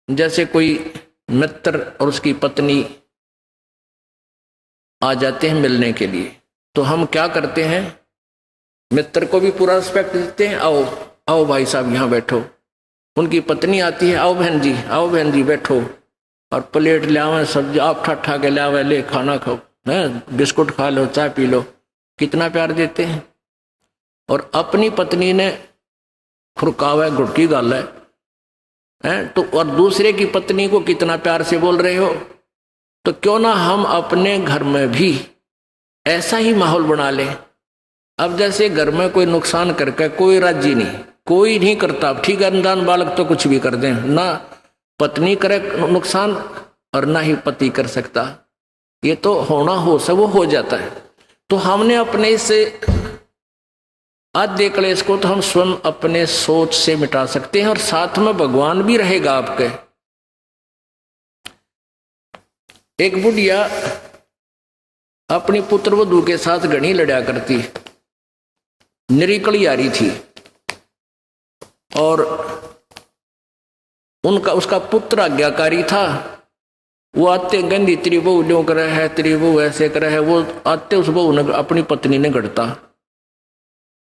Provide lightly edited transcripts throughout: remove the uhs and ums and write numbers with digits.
जैसे कोई मित्र और उसकी पत्नी आ जाते हैं मिलने के लिए, तो हम क्या करते हैं, मित्र को भी पूरा रिस्पेक्ट देते हैं, आओ आओ भाई साहब यहाँ बैठो। उनकी पत्नी आती है, आओ बहन जी, आओ बहन जी बैठो, और प्लेट ले आवे, सब्जी आप ठा के ले आवे, ले खाना खाओ, है बिस्कुट खा लो, चाय पी लो, कितना प्यार देते हैं। और अपनी पत्नी ने खुरकावा गुटकी गाल है तो, और दूसरे की पत्नी को कितना प्यार से बोल रहे हो। तो क्यों ना हम अपने घर में भी ऐसा ही माहौल बना लें। अब जैसे घर में कोई नुकसान करके कोई राजी नहीं, कोई नहीं करता, ठीक है, अनजान बालक तो कुछ भी कर दें, ना पत्नी करे नुकसान और ना ही पति कर सकता, ये तो होना हो सब वो हो जाता है। तो हमने अपने से आधे क्लेश को तो हम स्वयं अपने सोच से मिटा सकते हैं, और साथ में भगवान भी रहेगा आपके। एक बुढ़िया अपनी पुत्र वधू के साथ घनी लड़ा करती, निरीकली आ रही थी, और उसका पुत्र आज्ञाकारी था। वो आते गंदी तेरी बहू ल्यों करे है, तेरी बहू ऐसे करे है, वो आते उस बहू ने अपनी पत्नी ने गढ़ता,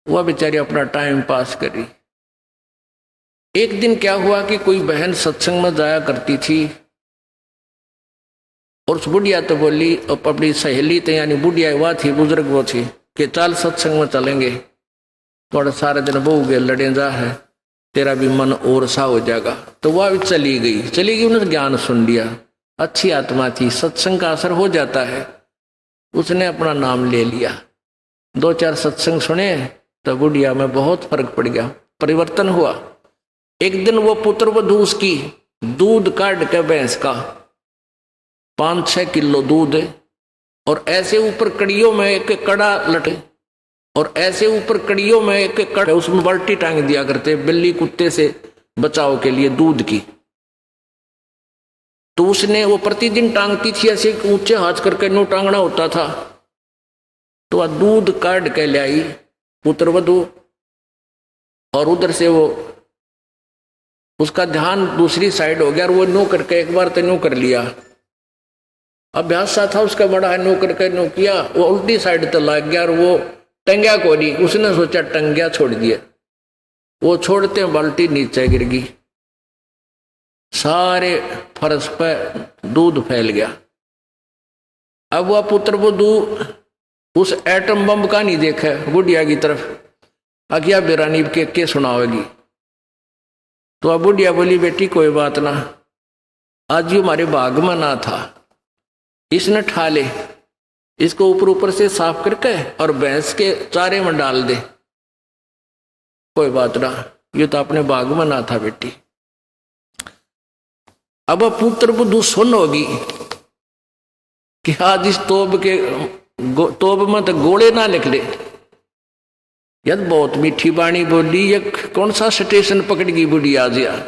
वह बेचारी अपना टाइम पास करी। एक दिन क्या हुआ कि कोई बहन सत्संग में जाया करती थी, और उस बुढ़िया तो बोली, अपनी सहेली तो यानी बुढ़िया वह थी, बुजुर्ग वो थी, कि चल सत्संग में चलेंगे, थोड़ा सारे दिन बहू के लड़े जा है, तेरा भी मन और सा हो जाएगा। तो वह भी चली गई, उन्होंने ज्ञान सुन लिया, अच्छी आत्मा थी, सत्संग का असर हो जाता है। उसने अपना नाम ले लिया, 2-4 सत्संग सुने, तो बुढ़िया में बहुत फर्क पड़ गया, परिवर्तन हुआ। एक दिन वो पुत्र वधू उसकी दूध काट के भैंस का 5-6 किलो दूध, और ऐसे ऊपर कड़ियों में एक कड़ा लटे, और ऐसे ऊपर कड़ियों में एक कड़ा, उसमें बाल्टी टांग दिया करते बिल्ली कुत्ते से बचाव के लिए दूध की। तो उसने वो प्रतिदिन टांगती थी, ऐसे ऊंचे हाथ करके नो टांगना होता था। तो वह दूध काट के ले आई पुत्र वधू, और उधर से वो उसका ध्यान दूसरी साइड हो गया, और वो नो करके एक बार तो नो कर लिया, अभ्यास सा था उसका बड़ा है, नो करके नो किया, वो उल्टी साइड तो लग गया, और वो टंग्या को नहीं, उसने सोचा टंग्या छोड़ दिया, वो छोड़ते बाल्टी नीचे गिर गई, सारे फर्श पे दूध फैल गया। अब वह पुत्र वधू उस एटम बम का नहीं देखा बुढ़िया की तरफ, अगिया बेरानी के सुनावेगी। तो अब बुढ़िया बोली, बेटी कोई बात ना, आज ये हमारे भाग में ना था, इसने ठा ले, इसको ऊपर ऊपर से साफ करके और भैंस के चारे में डाल दे, कोई बात ना, ये तो अपने बाग में ना था बेटी। अब पुत्र बुद्धू सुन होगी कि आज इस तोब में तो गोले ना निकले, यद बहुत मीठी बाणी बोली, ये कौन सा स्टेशन पकड़ गई बुढ़ी आज यार।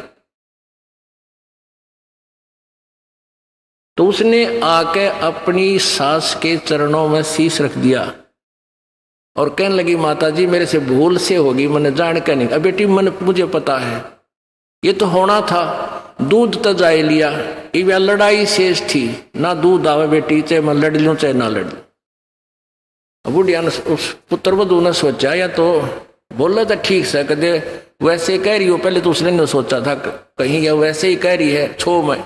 तो उसने आके अपनी सास के चरणों में शीश रख दिया और कहने लगी, माता जी मेरे से भूल से होगी, मैंने जान के नहीं। अब बेटी मुझे पता है ये तो होना था, दूध तो जाए लिया, ये लड़ाई शेष थी, ना दूध आवे बेटी, चाहे मैं लड़ लूं चाहे ना लड़ लूं। बुढ़िया ने उस पुत्र वधू ने सोचा, या तो बोला था ठीक से, कदे वैसे कह रही हो, पहले तो उसने नहीं सोचा था कहीं या वैसे ही कह रही है छो में।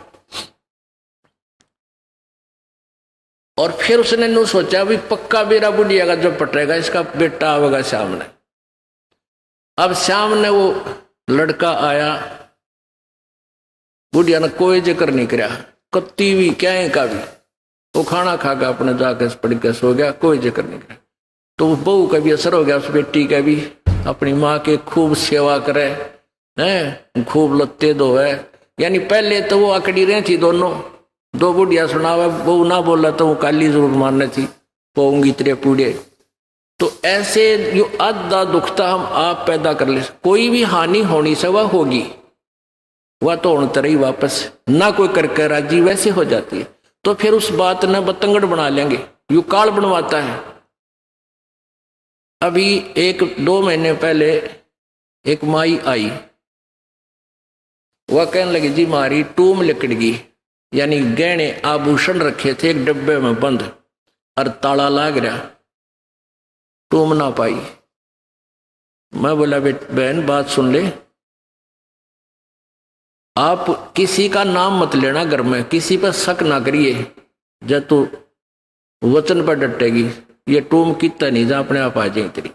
और फिर उसने नहीं सोचा भी पक्का मेरा बुढ़िया का जो पटेगा इसका बेटा आवेगा सामने। अब सामने वो लड़का आया, बुढ़िया ने कोई जिक्र नहीं कराया, कत्ती भी क्या का भी, वो खाना खा के अपने जाके पड़ के सो गया, कोई जिक्र नहीं कराया। तो बहू का भी असर हो गया, उस बेटी का भी, अपनी माँ के खूब सेवा करे हैं, खूब लत्ते धोए। यानी पहले तो वो अकड़ी रही थी दोनों, दो बुढ़िया सुनावे, बहू ना बोला तो वो काली जरूर मारने थी, पोंगी तेरे पूड़े। तो ऐसे जो आधा दुखता हम आप पैदा कर ले, कोई भी हानि होनी से वह होगी, वह तो होने तरह ही वापस ना कोई करके राजी वैसे हो जाती है। तो फिर उस बात ने बतंगड़ बना लेंगे, यू काल बनवाता है। अभी 1-2 महीने पहले एक माई आई, वह कहने लगी जी मारी टूम लिकड़ गई, यानी गहने आभूषण रखे थे एक डब्बे में बंद और ताला लाग रहा, टूम ना पाई। मैं बोला बहन बात सुन ले, आप किसी का नाम मत लेना घर में, किसी पर शक ना करिए, जब तू वचन पर डटेगी ये टूम कितना नहीं जा अपने आप आ जाए तेरी।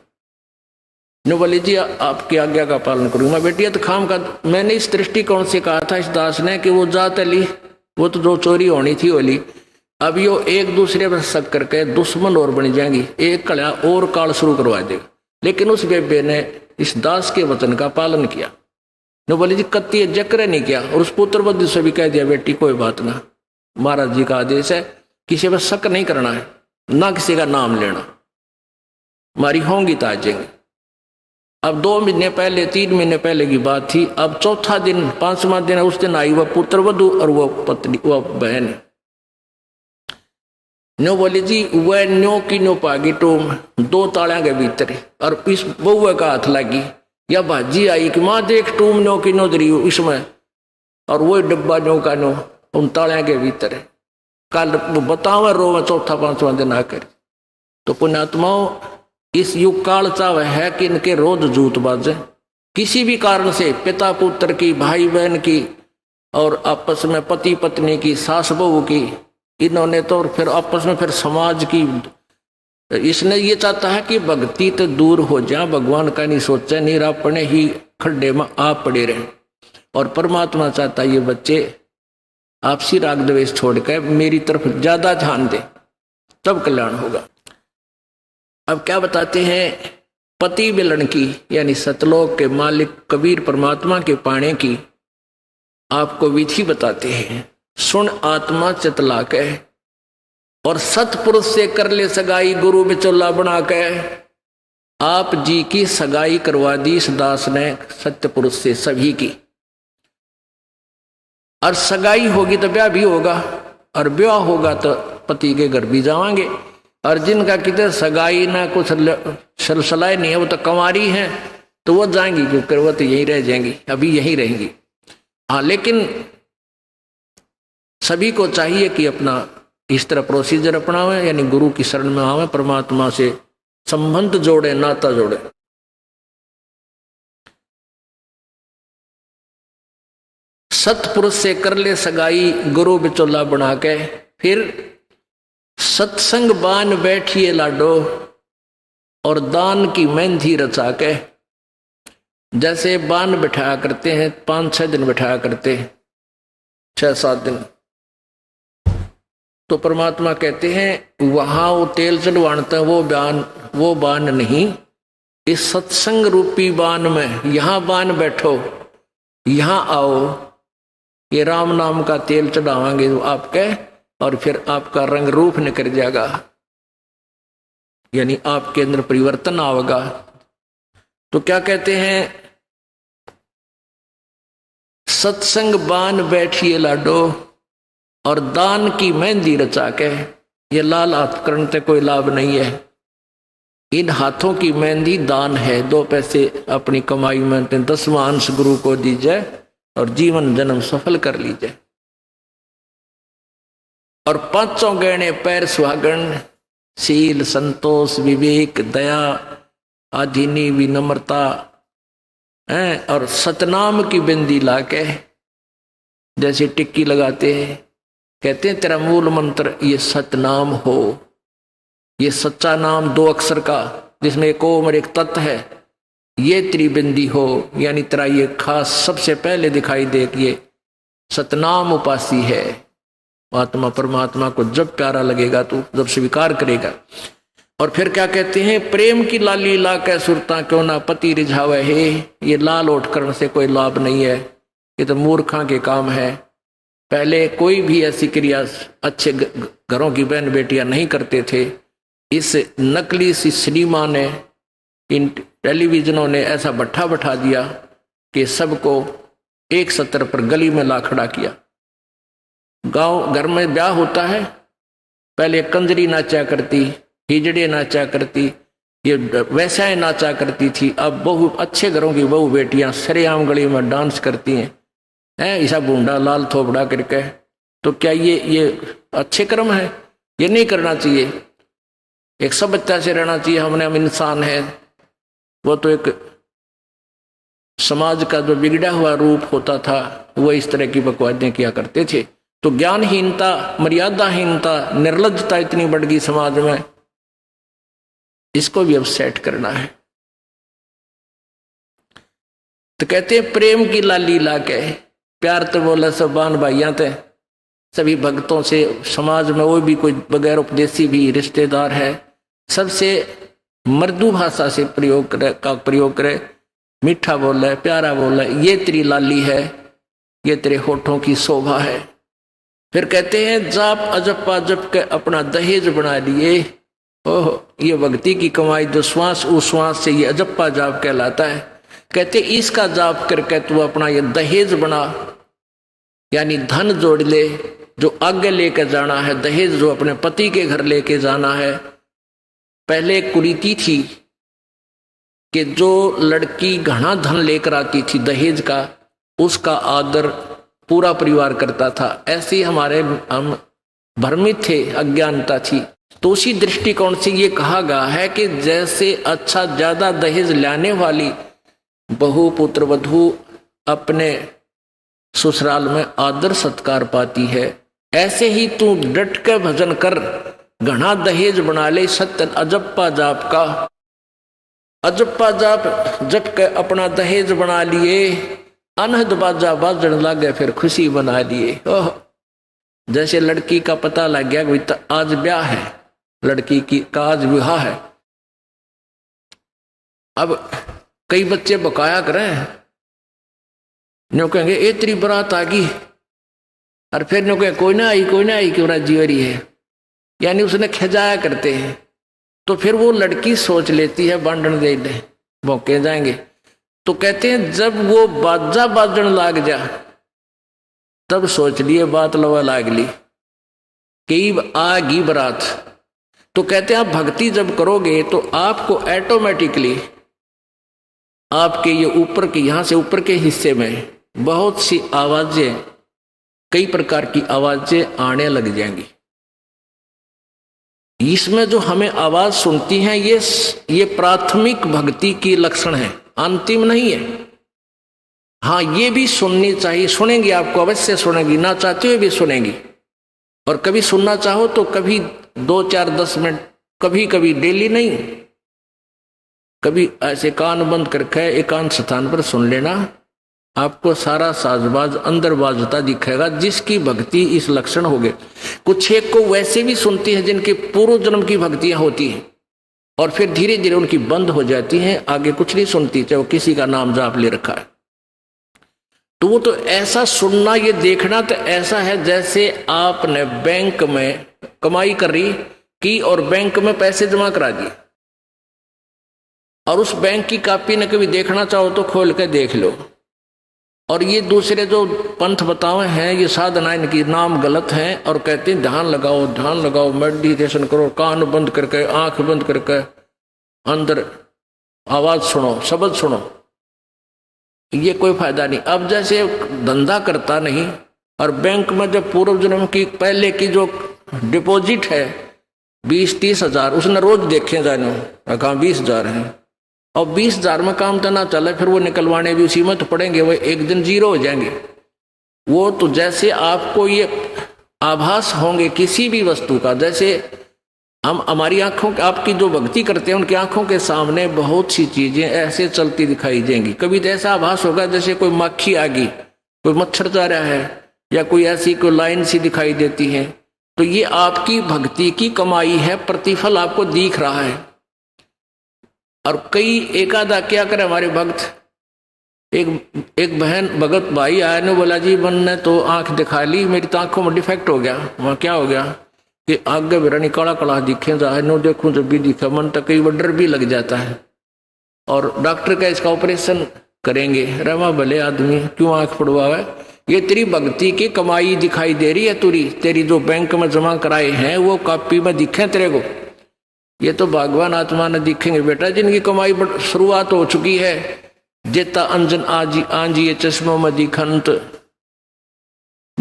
नो बोले जी आपकी आज्ञा का पालन करूंगा। बेटी तो खाम का मैंने इस दृष्टिकोण से कहा था इस दास ने कि वो जात ली, वो तो जो चोरी होनी थी वो ली, अब यो एक दूसरे पर शक करके दुश्मन और बन जाएंगी, एक कड़ा और काल शुरू करवा देगा। लेकिन उस बेबे ने इस दास के वचन का पालन किया। नो बोले जी कत्ती जक्र नहीं किया, और उस पुत्र बुद्धि से भी कह दिया बेटी कोई बात ना, महाराज जी का आदेश है किसी पर शक नहीं करना है, ना किसी का नाम लेना, हमारी होंगी तो आ जाएंगे। अब 2 महीने पहले 3 महीने पहले की बात थी। अब चौथा दिन 5वां दिन उस दिन आई वह पुत्र वधु और वह पत्नी वह बहन। न्यो बोली जी वह न्यो की न्यो पागी टूम 2 तालियां के भीतर, और इस बउआ का हाथ लगी या भाजी आई कि माँ देख टूम न्यो की न्यो दरी इसमें, और वही डब्बा न्यो का न्यो उन तालियां के भीतर है। कल बतावा रो में चौथा 5वां दिन आकर। तो पुण्यात्माओं इस युग काल चाव है कि इनके रोज जूत बाजे, किसी भी कारण से पिता पुत्र की, भाई बहन की, और आपस में पति पत्नी की, सास बहू की, इन्होंने तो फिर आपस में फिर समाज की। इसने ये चाहता है कि भक्ति तो दूर हो जाए, भगवान का नहीं सोचे, नहीं अपने ही खड्डे में आप पड़े रहे। और परमात्मा चाहता है ये बच्चे आपसी राग द्वेष छोड़कर मेरी तरफ ज्यादा ध्यान दे, तब कल्याण होगा। अब क्या बताते हैं, पति मिलन की यानी सतलोक के मालिक कबीर परमात्मा के पाने की आपको विधि बताते हैं। सुन आत्मा चितला के और सतपुरुष से कर ले सगाई, गुरु बिचौला बना के। आप जी की सगाई करवा दी इस दास ने सत्य पुरुष से सभी की, और सगाई होगी तो ब्याह भी होगा, और ब्याह होगा तो पति के घर भी जावांगे। और जिनका कितने सगाई ना कुछ सलसलाए नहीं है, वो तो कंवारी हैं, तो वो जाएंगी क्योंकि वो तो यहीं रह जाएंगी, अभी यहीं रहेंगी। हाँ लेकिन सभी को चाहिए कि अपना इस तरह प्रोसीजर अपनावे, यानी गुरु की शरण में आवे, परमात्मा से संबंध जोड़े, नाता जोड़े। सतपुरुष से कर ले सगाई, गुरु बिचौला बना के। फिर सत्संग बान बैठिए लाडो और दान की मेहंदी रचा के। जैसे बान बिठाया करते हैं 5-6 दिन बिठाया करते, 6-7 दिन, तो परमात्मा कहते हैं वहां वो तेल चढ़वाते हैं, वो बान नहीं, इस सत्संग रूपी बान में यहां बान बैठो, यहां आओ, ये राम नाम का तेल चढ़ावांगे तो आपके, और फिर आपका रंग रूप निकल जाएगा, यानी आपके अंदर परिवर्तन आएगा। तो क्या कहते हैं, सत्संग बान बैठिए लाडो और दान की मेहंदी रचा के। ये लाल हाथ करने से कोई लाभ नहीं है, इन हाथों की मेहंदी दान है। 2 पैसे अपनी कमाई में 10वां अंश गुरु को दीजिए और जीवन जन्म सफल कर लीजिए। और 5 गहने पैर सुहागन, शील, संतोष, विवेक, दया, आधीनी, विनम्रता है, और सतनाम की बिंदी लाके जैसे टिक्की लगाते हैं, कहते हैं तेरा मूल मंत्र ये सतनाम हो, ये सच्चा नाम 2 अक्षर का जिसमें एक ओम और एक तत् है, ये त्रिबिंदी हो, यानी तेरा ये खास सबसे पहले दिखाई दे कि ये सतनाम उपासी है। आत्मा परमात्मा को जब प्यारा लगेगा तो जब स्वीकार करेगा। और फिर क्या कहते हैं, प्रेम की लाली ला के सुरता क्यों ना पति रिझावे है। ये लाल ओट करने से कोई लाभ नहीं है, ये तो मूर्खा के काम है। पहले कोई भी ऐसी क्रिया अच्छे घरों की बहन बेटियां नहीं करते थे। इस नकली सी सिनेमा ने, इन टेलीविजनों ने ऐसा बैठा दिया कि सबको एक सत्र पर गली में ला खड़ा किया। गांव घर में ब्याह होता है, पहले कंजरी नाचा करती, हिजड़े नाचा करती, ये वैसाएं नाचा करती थी। अब अच्छे घरों की बहू बेटियां सरेआम गली में डांस करती हैं, है, ऐसा बूंदा लाल थोपड़ा करके। तो क्या ये अच्छे कर्म है? ये नहीं करना चाहिए। एक सभ्यता से रहना चाहिए। हमने, हम इंसान है। वो तो एक समाज का जो बिगड़ा हुआ रूप होता था, वो इस तरह की बकवादें किया करते थे। तो ज्ञानहीनता, मर्यादाहीनता, निर्लज्जता इतनी बढ़ गई समाज में, इसको भी अब सेट करना है। तो कहते हैं प्रेम की लाली ला के, प्यार तो बोला सब बान भाइयां थे, सभी भक्तों से, समाज में वो भी कोई बगैर उपदेशी भी रिश्तेदार है, सबसे मृदु भाषा से प्रयोग करे, मीठा बोले, प्यारा बोले, ये तेरी लाली है, ये तेरे होठों की शोभा है। फिर कहते हैं जाप अजप्पा जप के अपना दहेज बना लिए। ओह, ये भक्ति की कमाई जो श्वास उश्वास से ये अजप्पा जाप कहलाता है। कहते इसका जाप करके तू अपना ये दहेज बना, यानी धन जोड़ ले जो आगे लेकर जाना है, दहेज जो अपने पति के घर लेके जाना है। पहले एक कुरीति थी कि जो लड़की घना धन लेकर आती थी दहेज का, उसका आदर पूरा परिवार करता था। ऐसे ही हम भ्रमित थे, अज्ञानता थी। तो उसी दृष्टिकोण से ये कहा गया है कि जैसे अच्छा ज्यादा दहेज लाने वाली बहु पुत्र वधू अपने ससुराल में आदर सत्कार पाती है, ऐसे ही तू डट के भजन कर, घना दहेज बना ले सत्य अजप्पा जाप का। अजप्पा जाप जप के अपना दहेज बना लिए, अनहद बाजा बाजन लागे फिर खुशी बना लिए। ओह, जैसे लड़की का पता लग गया कि आज ब्याह है, लड़की की का आज विवाह है। अब कई बच्चे बकाया करें, न्यू कहेंगे ए तेरी बारात आ गई, और फिर न्यू कहें कोई ना आई क्यों राजी हो रही है, यानी उसने खिजाया करते हैं। तो फिर वो लड़की सोच लेती है बांधन दे दे, मौके जाएंगे। तो कहते हैं जब वो बाजा बाजन लाग जा, तब सोच लिए बात लवा लाग ली, कई आगी बारात। तो कहते हैं आप भक्ति जब करोगे तो आपको ऑटोमेटिकली आपके ये ऊपर के, यहां से ऊपर के हिस्से में बहुत सी आवाजें, कई प्रकार की आवाजें आने लग जाएंगी। इसमें जो हमें आवाज सुनती हैं ये प्राथमिक भक्ति की लक्षण है, अंतिम नहीं है। हाँ, ये भी सुननी चाहिए, सुनेंगी, आपको अवश्य सुनेंगी, ना चाहते हुए भी सुनेंगी। और कभी सुनना चाहो तो कभी 2 4 10 मिनट, कभी कभी डेली नहीं, कभी ऐसे कान बंद करके एकांत स्थान पर सुन लेना, आपको सारा साजबाज अंदर बाजता दिखेगा, जिसकी भक्ति इस लक्षण हो गए। कुछ एक को वैसे भी सुनती है जिनके पूर्व जन्म की भक्तियां होती हैं, और फिर धीरे धीरे उनकी बंद हो जाती हैं, आगे कुछ नहीं सुनती, चाहे वो किसी का नाम जाप ले रखा है। तो वो तो ऐसा सुनना, ये देखना तो ऐसा है जैसे आपने बैंक में कमाई करी की और बैंक में पैसे जमा करा दिए, और उस बैंक की कॉपी ने कभी देखना चाहो तो खोल के देख लो। और ये दूसरे जो पंथ बताए हैं, ये साधना, इनकी नाम गलत है, और कहते हैं ध्यान लगाओ, मेडिटेशन करो, कान बंद करके, आंख बंद करके, अंदर आवाज सुनो, शब्द सुनो। ये कोई फायदा नहीं। अब जैसे धंधा करता नहीं, और बैंक में जब पूर्व जन्म की पहले की जो डिपॉजिट है 20-30 हजार, उसने रोज देखे जाने, कहा 20,000 है, और 20,000 में काम तो ना चले, फिर वो निकलवाने भी उसी में तो पड़ेंगे, वो एक दिन जीरो हो जाएंगे। वो तो जैसे आपको ये आभास होंगे किसी भी वस्तु का, जैसे हम हमारी आंखों, आपकी जो भक्ति करते हैं उनकी आंखों के सामने बहुत सी चीजें ऐसे चलती दिखाई देंगी। कभी तो ऐसा आभास होगा जैसे कोई मक्खी आ गई, कोई मच्छर जा रहा है, या कोई ऐसी कोई लाइन सी दिखाई देती है। तो ये आपकी भक्ति की कमाई है, प्रतिफल आपको दिख रहा है। और कई एकादा क्या करे हमारे भक्त, एक बहन भगत भाई आया ने बोला जी बनने तो आंख दिखा ली, मेरी तो आंखों में डिफेक्ट हो गया। वहाँ क्या हो गया कि आगे मेरा निकाला कड़ा दिखे जाए, नो देखूं जब भी दिखा, मन तक कई डर भी लग जाता है। और डॉक्टर का इसका ऑपरेशन करेंगे, रमा भले आदमी क्यों आंख पड़वावे, ये तेरी भक्ति की कमाई दिखाई दे रही है, तेरी जो बैंक में जमा कराए हैं वो कॉपी में दिखे तेरे को। ये तो भगवान आत्मा ने दिखेंगे बेटा, जिनकी कमाई शुरुआत हो चुकी है। जेता अंजन आजी ये चश्मों में दिखंत,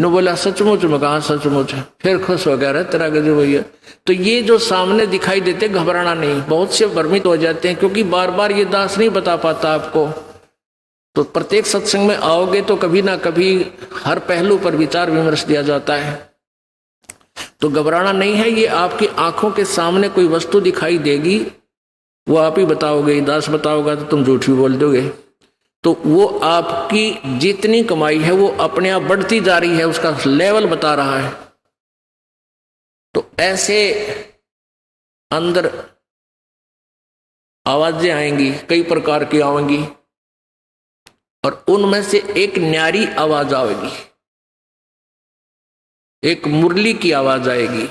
नो बोला सचमुच में, कहा सचमुच, फिर खुश हो गया, तेरा गजब भैया। तो ये जो सामने दिखाई देते घबराना नहीं। बहुत से भ्रमित हो जाते हैं क्योंकि बार बार ये दास नहीं बता पाता आपको। तो प्रत्येक सत्संग में आओगे तो कभी ना कभी हर पहलू पर विचार विमर्श दिया जाता है। तो घबराना नहीं है। ये आपकी आंखों के सामने कोई वस्तु दिखाई देगी, वो आप ही बताओगे। दास बताओगा तो तुम झूठ भी बोल दोगे। तो वो आपकी जितनी कमाई है वो अपने आप बढ़ती जा रही है, उसका लेवल बता रहा है। तो ऐसे अंदर आवाजें आएंगी, कई प्रकार की आएंगी, और उनमें से एक न्यारी आवाज आएगी, एक मुरली की आवाज आएगी।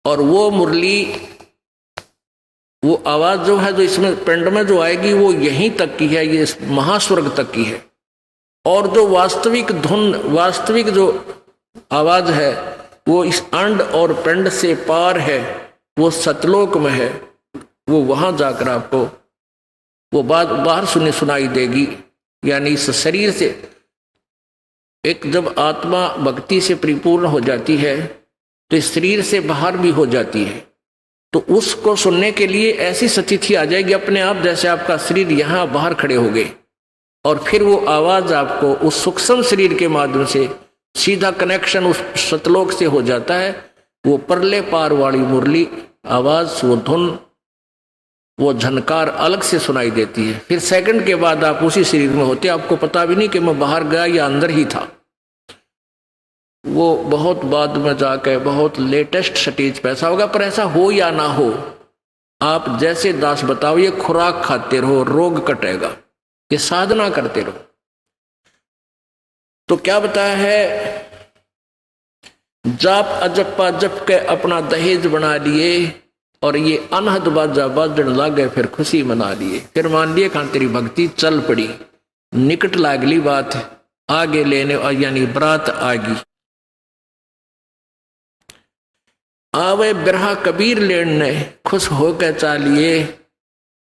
और वो मुरली, वो आवाज जो है, जो इसमें पिंड में जो आएगी, वो यहीं तक की है, ये महास्वर्ग तक की है। और जो वास्तविक धुन, वास्तविक जो आवाज है, वो इस अंड और पिंड से पार है, वो सतलोक में है। वो वहां जाकर आपको वो बात बाहर सुनाई देगी। यानी इस शरीर से एक जब आत्मा भक्ति से परिपूर्ण हो जाती है तो इस शरीर से बाहर भी हो जाती है। तो उसको सुनने के लिए ऐसी स्थिति आ जाएगी अपने आप, जैसे आपका शरीर यहाँ बाहर खड़े हो गए, और फिर वो आवाज आपको उस सूक्ष्म शरीर के माध्यम से सीधा कनेक्शन उस सतलोक से हो जाता है। वो परले पार वाली मुरली आवाज, वो धुन, वो झनकार अलग से सुनाई देती है। फिर सेकंड के बाद आप उसी शरीर में होते, आपको पता भी नहीं कि मैं बाहर गया या अंदर ही था। वो बहुत बाद में जाके बहुत लेटेस्ट स्टेज पे ऐसा होगा। पर ऐसा हो या ना हो, आप जैसे दास बताओ, ये खुराक खाते रहो, रोग कटेगा, ये साधना करते रहो। तो क्या बताया है, जाप अजप्पा जप के अपना दहेज बना लिए, और ये अनहद बाजा बाजन लागे, फिर खुशी मना लिए। फिर मान लिए खान तेरी भक्ति चल पड़ी, निकट लागली बात आगे लेने, यानी बरात आगी। आवे बिरहा कबीर लेने, खुश होकर चालिए,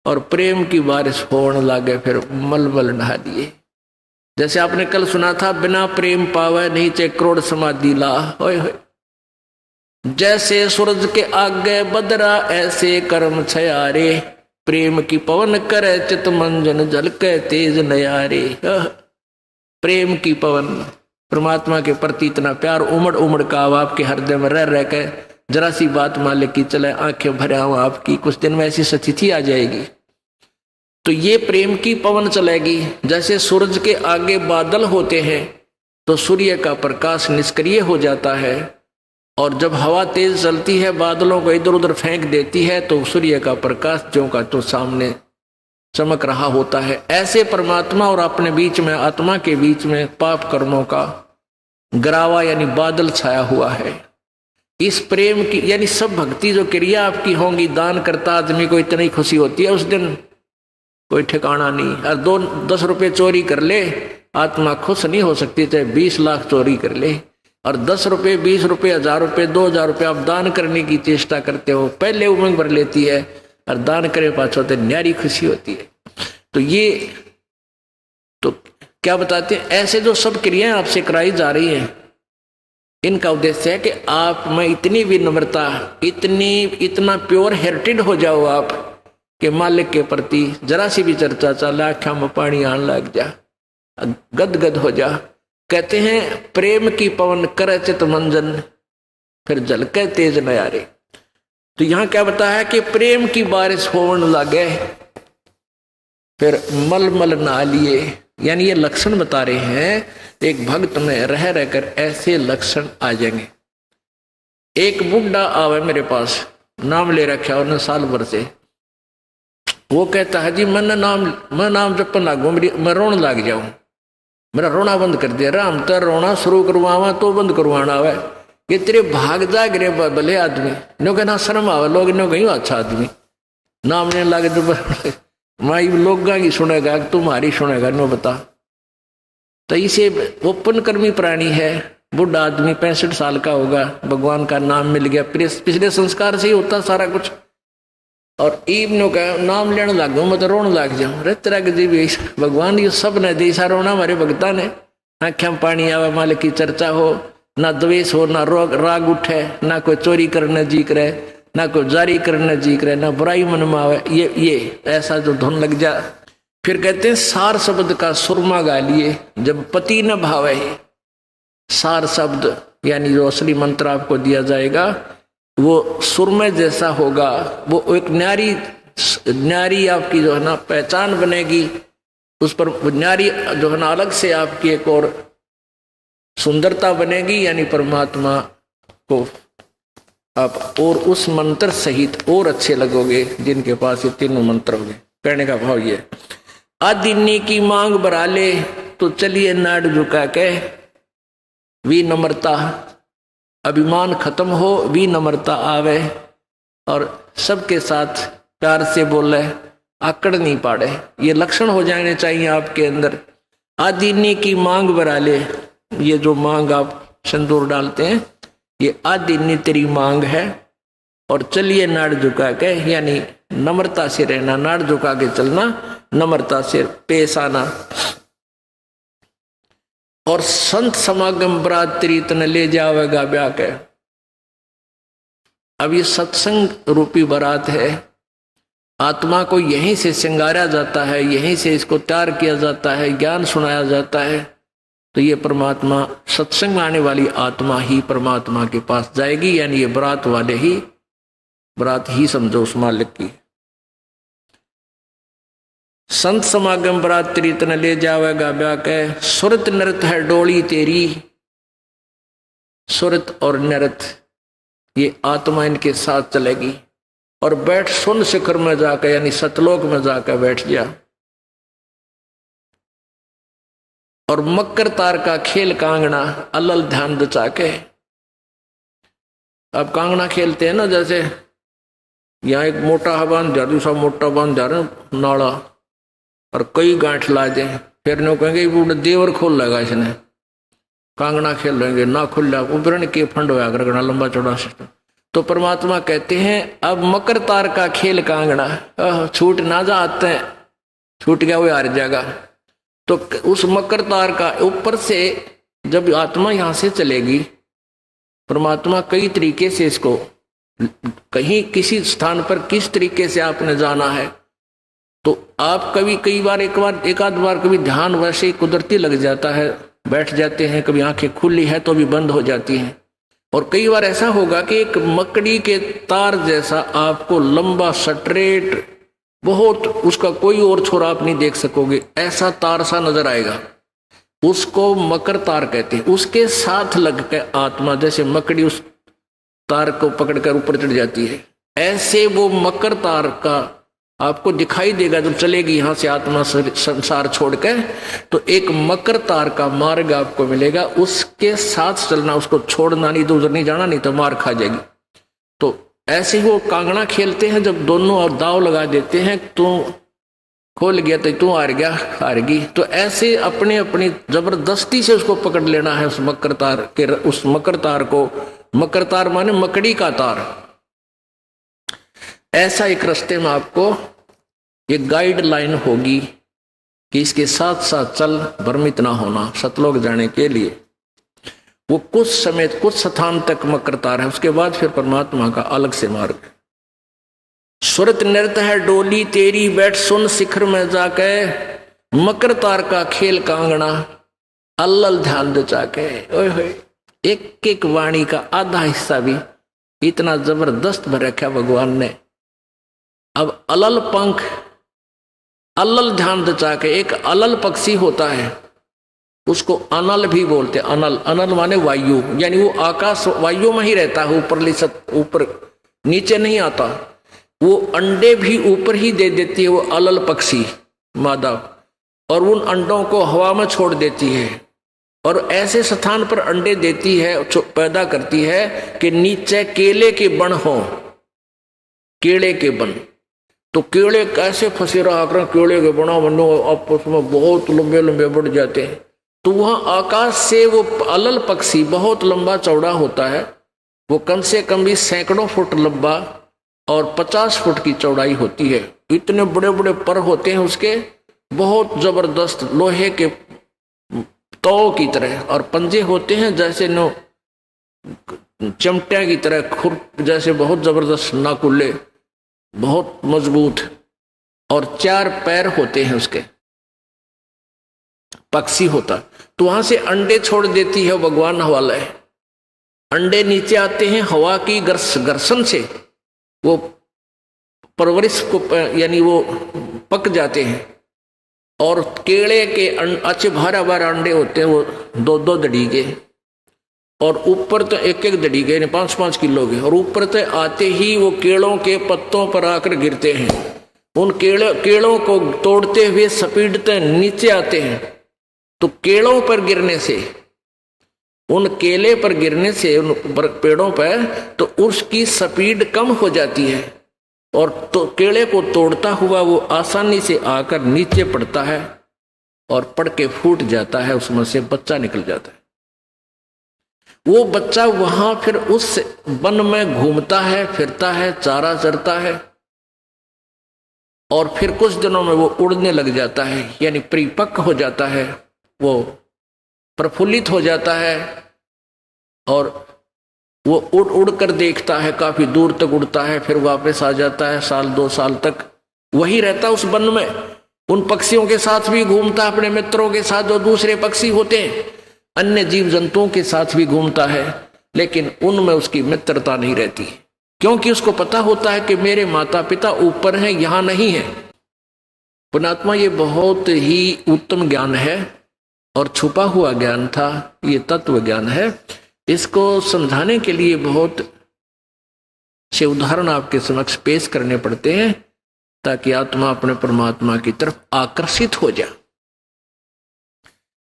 और प्रेम की बारिश होने लागे, फिर मलमल नहा लिए। जैसे आपने कल सुना था, बिना प्रेम पावे नहीं चे करोड़ समाधि ला। होए होए, जैसे सूरज के आगे बदरा ऐसे कर्म छयारे, प्रेम की पवन करे चित मंजन झलके तेज नयारे। प्रेम की पवन, परमात्मा के प्रति इतना प्यार उमड़ उमड़ का आपके हृदय में रह के जरा सी बात मालिक की चले, आंखें भरे हो आपकी, कुछ दिन में ऐसी स्थिति आ जाएगी। तो ये प्रेम की पवन चलेगी। जैसे सूरज के आगे बादल होते हैं तो सूर्य का प्रकाश निष्क्रिय हो जाता है, और जब हवा तेज चलती है, बादलों को इधर उधर फेंक देती है, तो सूर्य का प्रकाश ज्यों का तो सामने चमक रहा होता है। ऐसे परमात्मा और अपने बीच में, आत्मा के बीच में पाप कर्मों का गरावा यानी बादल छाया हुआ है। इस प्रेम की, यानी सब भक्ति जो क्रिया आपकी होंगी, दान करता आदमी को इतनी खुशी होती है उस दिन, कोई ठिकाना नहीं। और 10 रुपये चोरी कर ले, आत्मा खुश नहीं हो सकती, चाहे 20 लाख चोरी कर ले। और 10 रुपये, 20 रुपये, 1000 रुपये, 2000 रुपये आप दान करने की चेष्टा करते हो, पहले उमंग भर लेती है, और दान करे पाछो तो न्यारी खुशी होती है। तो ये तो क्या बताते हैं, ऐसे जो सब क्रियाएं आपसे कराई जा रही हैं, इनका उद्देश्य है कि आप में इतनी विनम्रता, इतना प्योर हेरिटेड हो जाओ आप कि मालिक के प्रति जरा सी भी चर्चा चला, आँखों में पानी आने लग जा, गदगद हो जा। कहते हैं प्रेम की पवन करे चित मंजन, फिर झलके तेज नयारे। तो यहां क्या बताया है कि प्रेम की बारिश होने लगे, फिर मलमल नहा लिए। यानी ये लक्षण बता रहे हैं, एक भक्त में रह रहकर ऐसे लक्षण आ जाएंगे। एक बुढ़ा आवे मेरे पास, नाम ले रखा उन्होंने साल भर से। वो कहता है जी मैं नाम जपन लागू, मैं रोने लग जाऊं, मेरा रोना बंद कर दिया। राम तो रोना शुरू करवावा तो बंद करवाना आवे, ये तेरे भाग जा गिरे भले आदमी, नो कहना शर्म आवे, लोग नो कहीं अच्छा आदमी नाम नहीं लागे तो माई लोग की सुनेगा, तुम्हारी सुनेगा, नो बता। तो इसे ओपन कर्मी प्राणी है, बुढ़ा आदमी 65 साल का होगा, भगवान का नाम मिल गया, पिछले संस्कार से ही होता सारा कुछ। और ईब का नाम लेने लग गया, मैं तो रोने लग जाऊं। अरे तेरा जी भगवान ये सब ने दी, सा रोना हमारे भगता ने, आँखें में पानी आवे, मालिक की चर्चा हो, ना द्वेष हो, ना राग उठे, ना कोई चोरी करने जी करे, ना कोई जारी करने जी करे, ना बुराई मन में आवे, ये ऐसा जो धुन लग जा। फिर कहते हैं सार शब्द का सुरमा गा लिए जब पति न भावे। सार शब्द यानी जो असली मंत्र आपको दिया जाएगा वो सुरमे जैसा होगा, वो एक न्यारी आपकी जो है ना पहचान बनेगी, उस पर न्यारी जो है ना अलग से आपकी एक और सुंदरता बनेगी, यानी परमात्मा को आप और उस मंत्र सहित और अच्छे लगोगे जिनके पास ये तीनों मंत्र होंगे। कहने का भाव ये, आदिन्नी की मांग बरा ले तो चलिए नाड़ झुका के, विनम्रता, अभिमान खत्म हो, विनम्रता आवे और सबके साथ प्यार से बोले, आकड़ नहीं पाड़े, ये लक्षण हो जाने चाहिए आपके अंदर। आदिन्नी की मांग बरा ले, ये जो मांग आप सिंदूर डालते हैं ये आदिन्नी तेरी मांग है, और चलिए नाड़ झुका के, यानी नम्रता से रहना, नाड़ झुका के चलना, नम्रता से पेश आना। और संत समागम बरात तेरी तन ले जावेगा ब्याह के। अब ये सत्संग रूपी बारात है, आत्मा को यहीं से श्रृंगारा जाता है, यहीं से इसको तैयार किया जाता है, ज्ञान सुनाया जाता है, तो ये परमात्मा सत्संग में आने वाली आत्मा ही परमात्मा के पास जाएगी, यानी ये बरात वाले ही, बरात ही समझो उस मालिक की। संत समागम बरात तेरी तन ले जावेगा ब्याह के, सुरत नृत है डोली तेरी। सुरत और नृत ये आत्मा इनके साथ चलेगी, और बैठ सुन शिखर में जाकर, यानी सतलोक में जाकर बैठ जा। और मकर तार का खेल कांगना अलल ध्यान दचा के। अब कांगना खेलते हैं ना, जैसे यहाँ एक मोटा बांध जा, दूसरा मोटा बांध जा रहे नाड़ा, और कई गांठ ला दे, फिर नो कहेंगे वो देवर खोल लेगा इसने, कांगना खेल लेंगे ना खुल उभरण के फंड होया करना लंबा चौड़ा सिस्टम। तो परमात्मा कहते हैं अब मकर तार का खेल कांगना, छूट ना जाते हैं, छूट गया वो हार जाएगा। तो उस मकर तार का ऊपर से जब आत्मा यहां से चलेगी, परमात्मा कई तरीके से इसको, कहीं किसी स्थान पर किस तरीके से आपने जाना है, तो आप कभी एक आध बार कभी ध्यान वैसे ही कुदरती लग जाता है, बैठ जाते हैं, कभी आंखें खुली है तो भी बंद हो जाती हैं, और कई बार ऐसा होगा कि एक मकड़ी के तार जैसा आपको लंबा स्ट्रेट, बहुत उसका कोई और छोर आप नहीं देख सकोगे, ऐसा तार सा नजर आएगा, उसको मकर तार कहते हैं। उसके साथ लग के आत्मा जैसे मकड़ी उस तार को पकड़कर ऊपर चढ़ जाती है, ऐसे वो मकर तार का आपको दिखाई देगा जब चलेगी यहां से आत्मा संसार छोड़ के, तो एक मकर तार का मार्ग आपको मिलेगा, उसके साथ चलना, उसको छोड़ना नहीं, तो उधर नहीं जाना, नहीं तो मार खा जाएगी। तो ऐसे ही वो कांगड़ा खेलते हैं, जब दोनों और दाव लगा देते हैं, तू खोल गया तो तू हार गया, हारगी, तो ऐसे अपने अपनी जबरदस्ती से उसको पकड़ लेना है उस मकर तार के, उस मकर तार को। मकर तार माने मकड़ी का तार। ऐसा एक रास्ते में आपको एक गाइडलाइन होगी कि इसके साथ साथ चल, भ्रमित ना होना सतलोक जाने के लिए। वो कुछ समय कुछ स्थान तक मकर तार है, उसके बाद फिर परमात्मा का अलग से मार्ग। सुरत नृत्य है डोली तेरी, बैठ सुन शिखर में जाके, मकर तार का खेल कांगना अल्लल ध्यान दे जाके। ओए होए, एक एक वाणी का आधा हिस्सा भी इतना जबरदस्त भर रखा भगवान ने। अब अलल पंख, अलल ध्यान दचा के, एक अलल पक्षी होता है, उसको अनल भी बोलते। अनल, अनल माने वायु, यानी वो आकाश वायु में ही रहता है, ऊपर नीचे नहीं आता, वो अंडे भी ऊपर ही दे देती है वो अलल पक्षी मादा, और उन अंडों को हवा में छोड़ देती है, और ऐसे स्थान पर अंडे देती है, पैदा करती है कि नीचे केले के बन हो, केले के बन। तो केले कैसे फंसे रहा कर, केले के बना बनो आपस में बहुत लंबे लंबे बढ़ जाते हैं। तो वहां आकाश से वो अलल पक्षी बहुत लंबा चौड़ा होता है, वो कम से कम भी सैकड़ों फुट लंबा और 50 फुट की चौड़ाई होती है। इतने बड़े बड़े पर होते हैं उसके, बहुत जबरदस्त लोहे के तौ की तरह, और पंजे होते हैं जैसे नो चमटिया की तरह, खुर जैसे बहुत जबरदस्त नाकुले, बहुत मजबूत, और 4 पैर होते हैं उसके, पक्षी होता। तो वहां से अंडे छोड़ देती है भगवान हवाला है। अंडे नीचे आते हैं हवा की घर्षण से, वो परवरिश को यानी वो पक जाते हैं। और केले के अच्छे भारा भारा अंडे होते हैं, वो 2-2 दड़ी के, और ऊपर तो 1-1 दड़ी के, 5-5 किलो के, और ऊपर तो आते ही वो केलों के पत्तों पर आकर गिरते हैं। उन केलों को तोड़ते हुए सपीटते नीचे आते हैं। तो केलों पर गिरने से, उन केले पर गिरने से, उन पेड़ों पर, तो उसकी स्पीड कम हो जाती है, और तो केले को तोड़ता हुआ वो आसानी से आकर नीचे पड़ता है, और पड़ के फूट जाता है, उसमें से बच्चा निकल जाता है। वो बच्चा वहां फिर उस वन में घूमता है, फिरता है, चारा चरता है, और फिर कुछ दिनों में वो उड़ने लग जाता है, यानी परिपक्व हो जाता है, वो प्रफुल्लित हो जाता है, और वो उड़ उड़ कर देखता है, काफी दूर तक उड़ता है, फिर वापस आ जाता है, 1-2 साल तक वही रहता है उस वन में। उन पक्षियों के साथ भी घूमता है, अपने मित्रों के साथ जो दूसरे पक्षी होते हैं, अन्य जीव जंतुओं के साथ भी घूमता है, लेकिन उनमें उसकी मित्रता नहीं रहती, क्योंकि उसको पता होता है कि मेरे माता पिता ऊपर हैं, यहां नहीं है। पुण्यात्मा, ये बहुत ही उत्तम ज्ञान है और छुपा हुआ ज्ञान था, ये तत्व ज्ञान है। इसको समझाने के लिए बहुत से उदाहरण आपके समक्ष पेश करने पड़ते हैं, ताकि आत्मा अपने परमात्मा की तरफ आकर्षित हो जाए।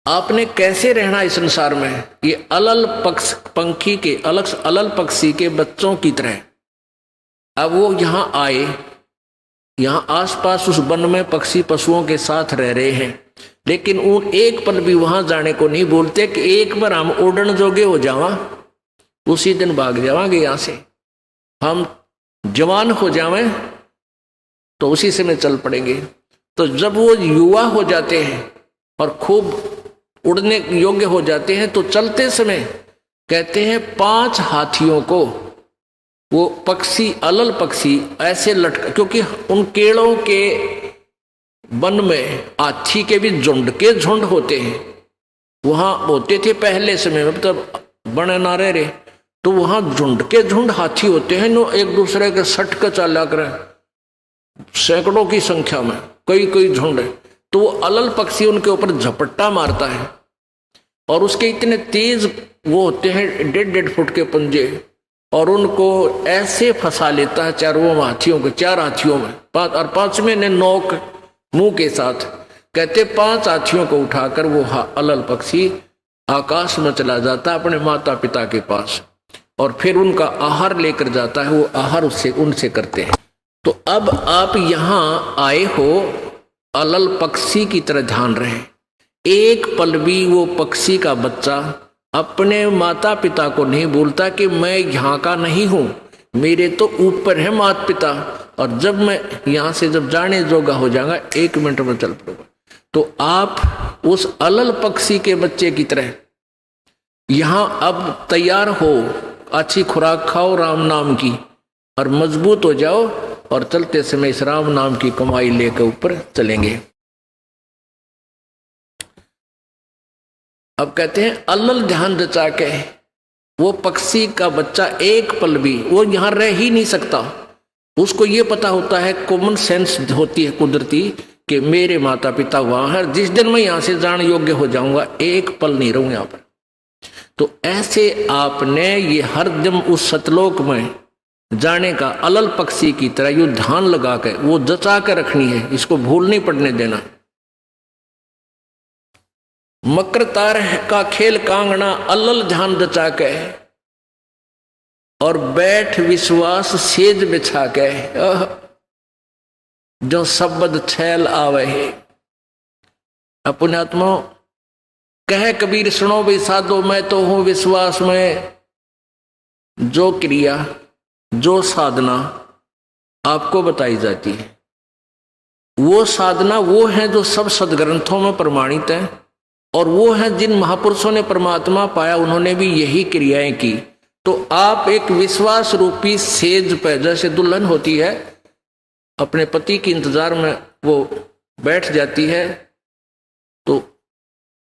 आपने कैसे रहना इस संसार में, ये पंखी के अलल पक्षी के बच्चों की तरह। अब वो यहां आए, यहां आसपास उस वन में पक्षी पशुओं के साथ रह रहे हैं, लेकिन उन एक पल भी वहां जाने को नहीं बोलते कि एक बार हम उड़न जोगे हो जावा, उसी दिन भाग जावांगे यहां से, हम जवान हो जावें तो उसी समय चल पड़ेंगे। तो जब वो युवा हो जाते हैं और खूब उड़ने योग्य हो जाते हैं, तो चलते समय कहते हैं 5 हाथियों को वो पक्षी, अलल पक्षी ऐसे लटका, क्योंकि उन केलों के वन में हाथी के भी झुंड के झुंड होते हैं, वहां होते थे पहले समय में, तब बने ना रहे, तो वहां झुंड के झुंड हाथी होते हैं, नो एक दूसरे के सट के चला कर, सैकड़ों की संख्या में कई झुंड है। तो वो अलल पक्षी उनके ऊपर झपट्टा मारता है, और उसके इतने तेज वो होते हैं 1.5 फुट के पंजे, और उनको ऐसे फंसा लेता है 4 हाथियों के, 4 हाथियों में, 5 और 5वें ने नोक मुंह के साथ, कहते 5 हाथियों को उठाकर वो अलल पक्षी आकाश में चला जाता है अपने माता पिता के पास, और फिर उनका आहार लेकर जाता है, वो आहार उनसे करते हैं। तो अब आप यहां आए हो, अलल पक्षी की तरह ध्यान रहे, एक पल भी वो पक्षी का बच्चा अपने माता पिता को नहीं बोलता कि मैं यहाँ का नहीं हूं, मेरे तो ऊपर है माता पिता, और जब मैं यहां से जब जाने जोगा हो जाऊंगा 1 मिनट में चल पड़ूंगा। तो आप उस अलल पक्षी के बच्चे की तरह यहां अब तैयार हो, अच्छी खुराक खाओ राम नाम की, और मजबूत हो जाओ, और चलते समय इस राम नाम की कमाई लेकर ऊपर चलेंगे। अब कहते हैं अलल ध्यान जचा के, वो पक्षी का बच्चा एक पल भी वो यहां रह ही नहीं सकता, उसको ये पता होता है, कॉमन सेंस होती है कुदरती, कि मेरे माता पिता वहां है, जिस दिन मैं यहां से जाने योग्य हो जाऊंगा, एक पल नहीं रहूंगा यहां पर। तो ऐसे आपने ये हर दिन उस सतलोक में जाने का अलल पक्षी की तरह यू ध्यान लगा के वो जचा कर रखनी है, इसको भूल नहीं पड़ने देना। मकर तार का खेल कांगना अलल ध्यान जचा के, और बैठ विश्वास सेज बिछा के, जो शब्द छैल आवे है। अपने आत्मा कह कबीर सुनो भी साधो, मैं तो हूं विश्वास में, जो क्रिया जो साधना आपको बताई जाती है, वो साधना वो है जो सब सदग्रंथों में प्रमाणित है, और वो है जिन महापुरुषों ने परमात्मा पाया, उन्होंने भी यही क्रियाएं की। तो आप एक विश्वास रूपी सेज पे, जैसे दुल्हन होती है अपने पति के इंतजार में वो बैठ जाती है, तो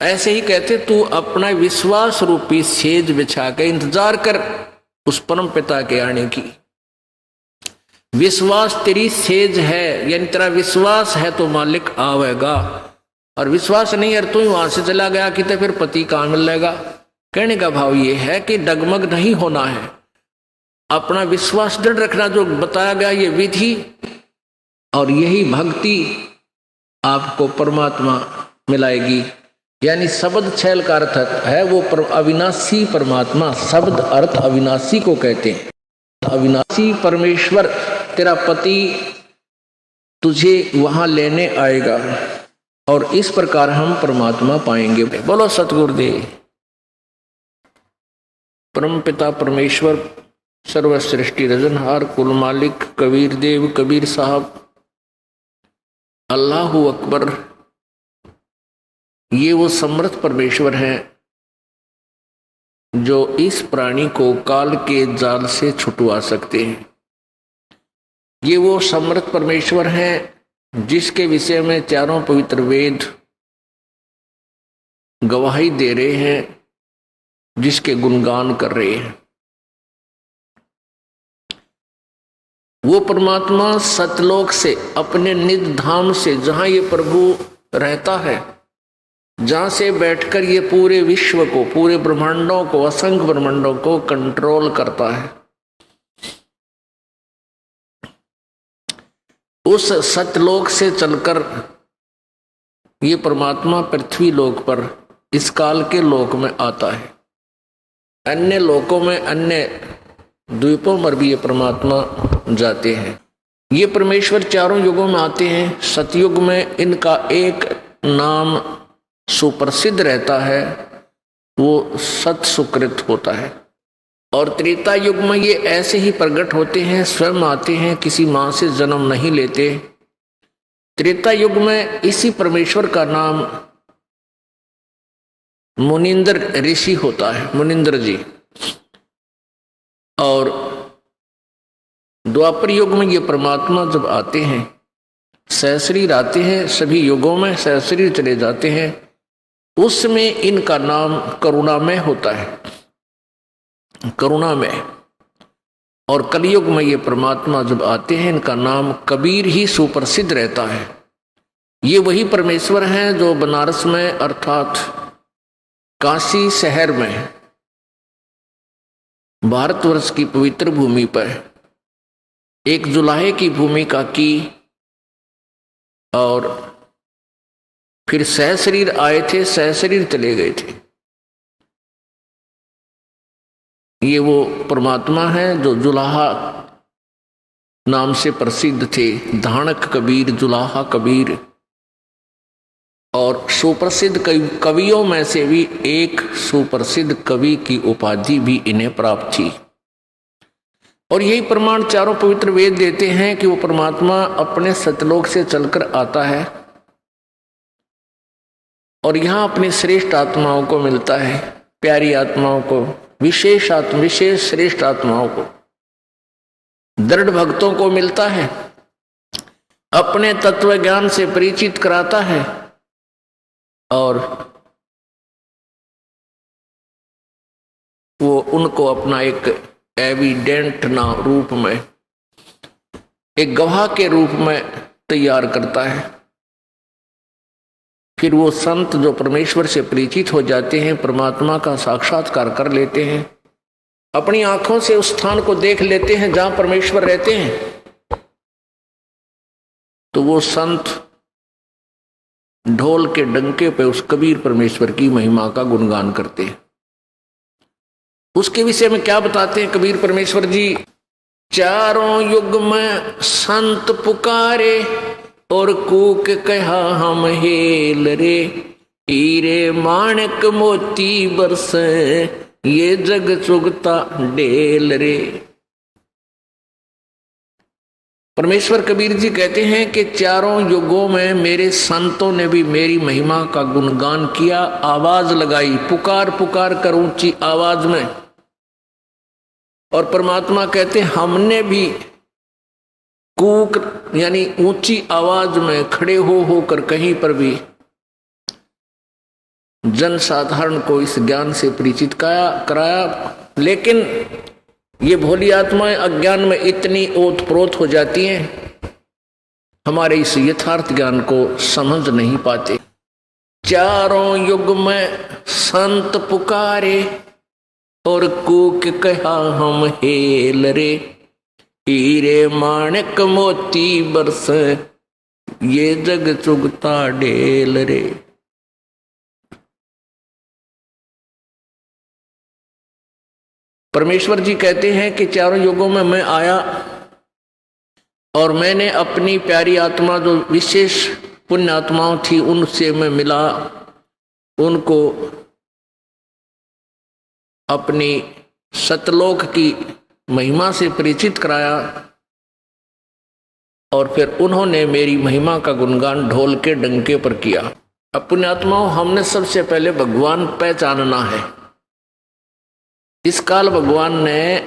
ऐसे ही कहते तू अपना विश्वास रूपी सेज बिछा के इंतजार कर उस परम पिता के आने की। विश्वास तेरी सेज है, यानी तेरा विश्वास है तो मालिक आवेगा, और विश्वास नहीं है तू ही वहां से चला गया कि तो फिर पति कहां मिलेगा। कहने का भाव ये है कि डगमग नहीं होना है, अपना विश्वास दृढ़ रखना, जो बताया गया ये विधि और यही भक्ति आपको परमात्मा मिलाएगी। यानी शब्द छैल का अर्थ है वो अविनाशी परमात्मा, शब्द अर्थ अविनाशी को कहते हैं। अविनाशी परमेश्वर तेरा पति तुझे वहां लेने आएगा, और इस प्रकार हम परमात्मा पाएंगे। बोलो सतगुरुदेव। परम पिता परमेश्वर सर्व सृष्टि रजनहार कुल मालिक कबीर देव कबीर साहब अल्लाहू अकबर, ये वो समर्थ परमेश्वर हैं जो इस प्राणी को काल के जाल से छुटवा सकते हैं। ये वो समर्थ परमेश्वर हैं जिसके विषय में चारों पवित्र वेद गवाही दे रहे हैं, जिसके गुणगान कर रहे हैं। वो परमात्मा सतलोक से अपने निज धाम से, जहां ये प्रभु रहता है, जहां से बैठकर ये पूरे विश्व को, पूरे ब्रह्मांडों को, असंख्य ब्रह्मांडों को कंट्रोल करता है, उस सतलोक से चलकर ये परमात्मा पृथ्वी लोक पर इस काल के लोक में आता है। अन्य लोकों में, अन्य द्वीपों पर भी ये परमात्मा जाते हैं। ये परमेश्वर चारों युगों में आते हैं। सतयुग में इनका एक नाम सुप्रसिद्ध रहता है, वो सत सुकृत होता है। और त्रेता युग में ये ऐसे ही प्रकट होते हैं, स्वयं आते हैं, किसी मां से जन्म नहीं लेते। त्रेता युग में इसी परमेश्वर का नाम मुनिंद्र ऋषि होता है, मुनिंद्र जी। और द्वापर युग में ये परमात्मा जब आते हैं, सहस्रीर आते हैं, सभी युगों में सहस्रीर चले जाते हैं, उसमें इनका नाम करुणामय होता है, करुणामय। और कलयुग में ये परमात्मा जब आते हैं, इनका नाम कबीर ही सुप्रसिद्ध रहता है। ये वही परमेश्वर हैं जो बनारस में अर्थात काशी शहर में, भारतवर्ष की पवित्र भूमि पर एक जुलाहे की भूमिका की, और फिर सहशरीर आए थे, सहशरीर चले गए थे। ये वो परमात्मा है जो जुलाहा नाम से प्रसिद्ध थे, धानक कबीर, जुलाहा कबीर। और सुप्रसिद्ध कवियों में से भी एक सुप्रसिद्ध कवि की उपाधि भी इन्हें प्राप्त थी। और यही प्रमाण चारों पवित्र वेद देते हैं कि वो परमात्मा अपने सतलोक से चलकर आता है और यहां अपनी श्रेष्ठ आत्माओं को मिलता है, प्यारी आत्माओं को, विशेष श्रेष्ठ आत्माओं को, दृढ़ भक्तों को मिलता है, अपने तत्व ज्ञान से परिचित कराता है और वो उनको अपना एक एविडेंट ना रूप में, एक गवाह के रूप में तैयार करता है। फिर वो संत जो परमेश्वर से परिचित हो जाते हैं, परमात्मा का साक्षात्कार कर लेते हैं, अपनी आंखों से उस स्थान को देख लेते हैं जहां परमेश्वर रहते हैं, तो वो संत ढोल के डंके पे उस कबीर परमेश्वर की महिमा का गुणगान करते हैं। उसके विषय में क्या बताते हैं कबीर परमेश्वर जी? चारों युग में संत पुकारे और कूक कहा हम हेल रे, हीरे माणक मोती बरसे ये जग चुगता डेल रे। परमेश्वर कबीर जी कहते हैं कि चारों युगों में मेरे संतों ने भी मेरी महिमा का गुणगान किया, आवाज लगाई, पुकार पुकार कर ऊंची आवाज में। और परमात्मा कहते हैं हमने भी कूक यानी ऊंची आवाज में खड़े हो होकर कहीं पर भी जन साधारण को इस ज्ञान से परिचित कराया। लेकिन ये भोली आत्माएं अज्ञान में इतनी ओतप्रोत हो जाती हैं, हमारे इस यथार्थ ज्ञान को समझ नहीं पाते। चारों युग में संत पुकारे और कूक कहा हम हेल रे, हीरे माणिक मोती बरस ये जग चुगता ढेल रे। परमेश्वर जी कहते हैं कि चारों युगों में मैं आया और मैंने अपनी प्यारी आत्मा जो विशेष पुण्य आत्माओं थी उनसे मैं मिला, उनको अपनी सतलोक की महिमा से परिचित कराया और फिर उन्होंने मेरी महिमा का गुणगान ढोल के डंके पर किया। अब पुण्यात्माओं, हमने सबसे पहले भगवान पहचानना है। इस काल भगवान ने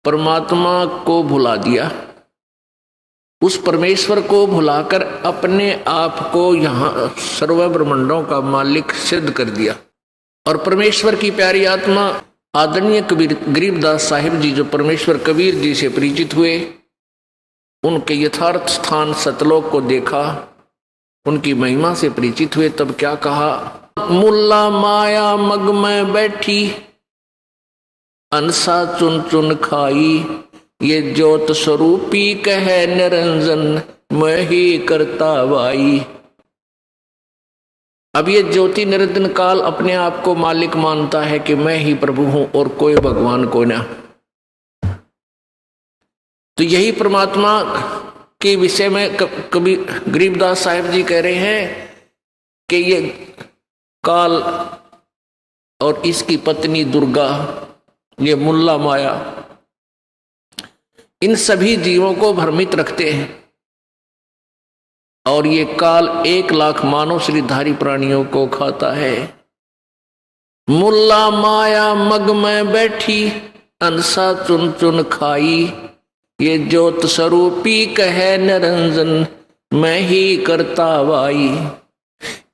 परमात्मा को भुला दिया, उस परमेश्वर को भुलाकर अपने आप को यहां सर्व ब्रह्मांडों का मालिक सिद्ध कर दिया। और परमेश्वर की प्यारी आत्मा आदरणीय गरीबदास साहिब जी जो परमेश्वर कबीर जी से परिचित हुए, उनके यथार्थ स्थान सतलोक को देखा, उनकी महिमा से परिचित हुए, तब क्या कहा, मुल्ला माया मग में बैठी अनसा चुन चुन खाई, ये ज्योत स्वरूपी कहे निरंजन मैं ही करता वाई। अब ये ज्योति निरंजन काल अपने आप को मालिक मानता है कि मैं ही प्रभु हूं और कोई भगवान को ना। तो यही परमात्मा के विषय में कभी गरीबदास साहिब जी कह रहे हैं कि ये काल और इसकी पत्नी दुर्गा, ये मुल्ला माया, इन सभी जीवों को भ्रमित रखते हैं और ये काल 1,00,000 मानव शरीरधारी प्राणियों को खाता है। मुल्ला माया मग में बैठी अनसा चुन चुन खाई, ये ज्योत स्वरूपी कहे निरंजन मैं ही करता वाई।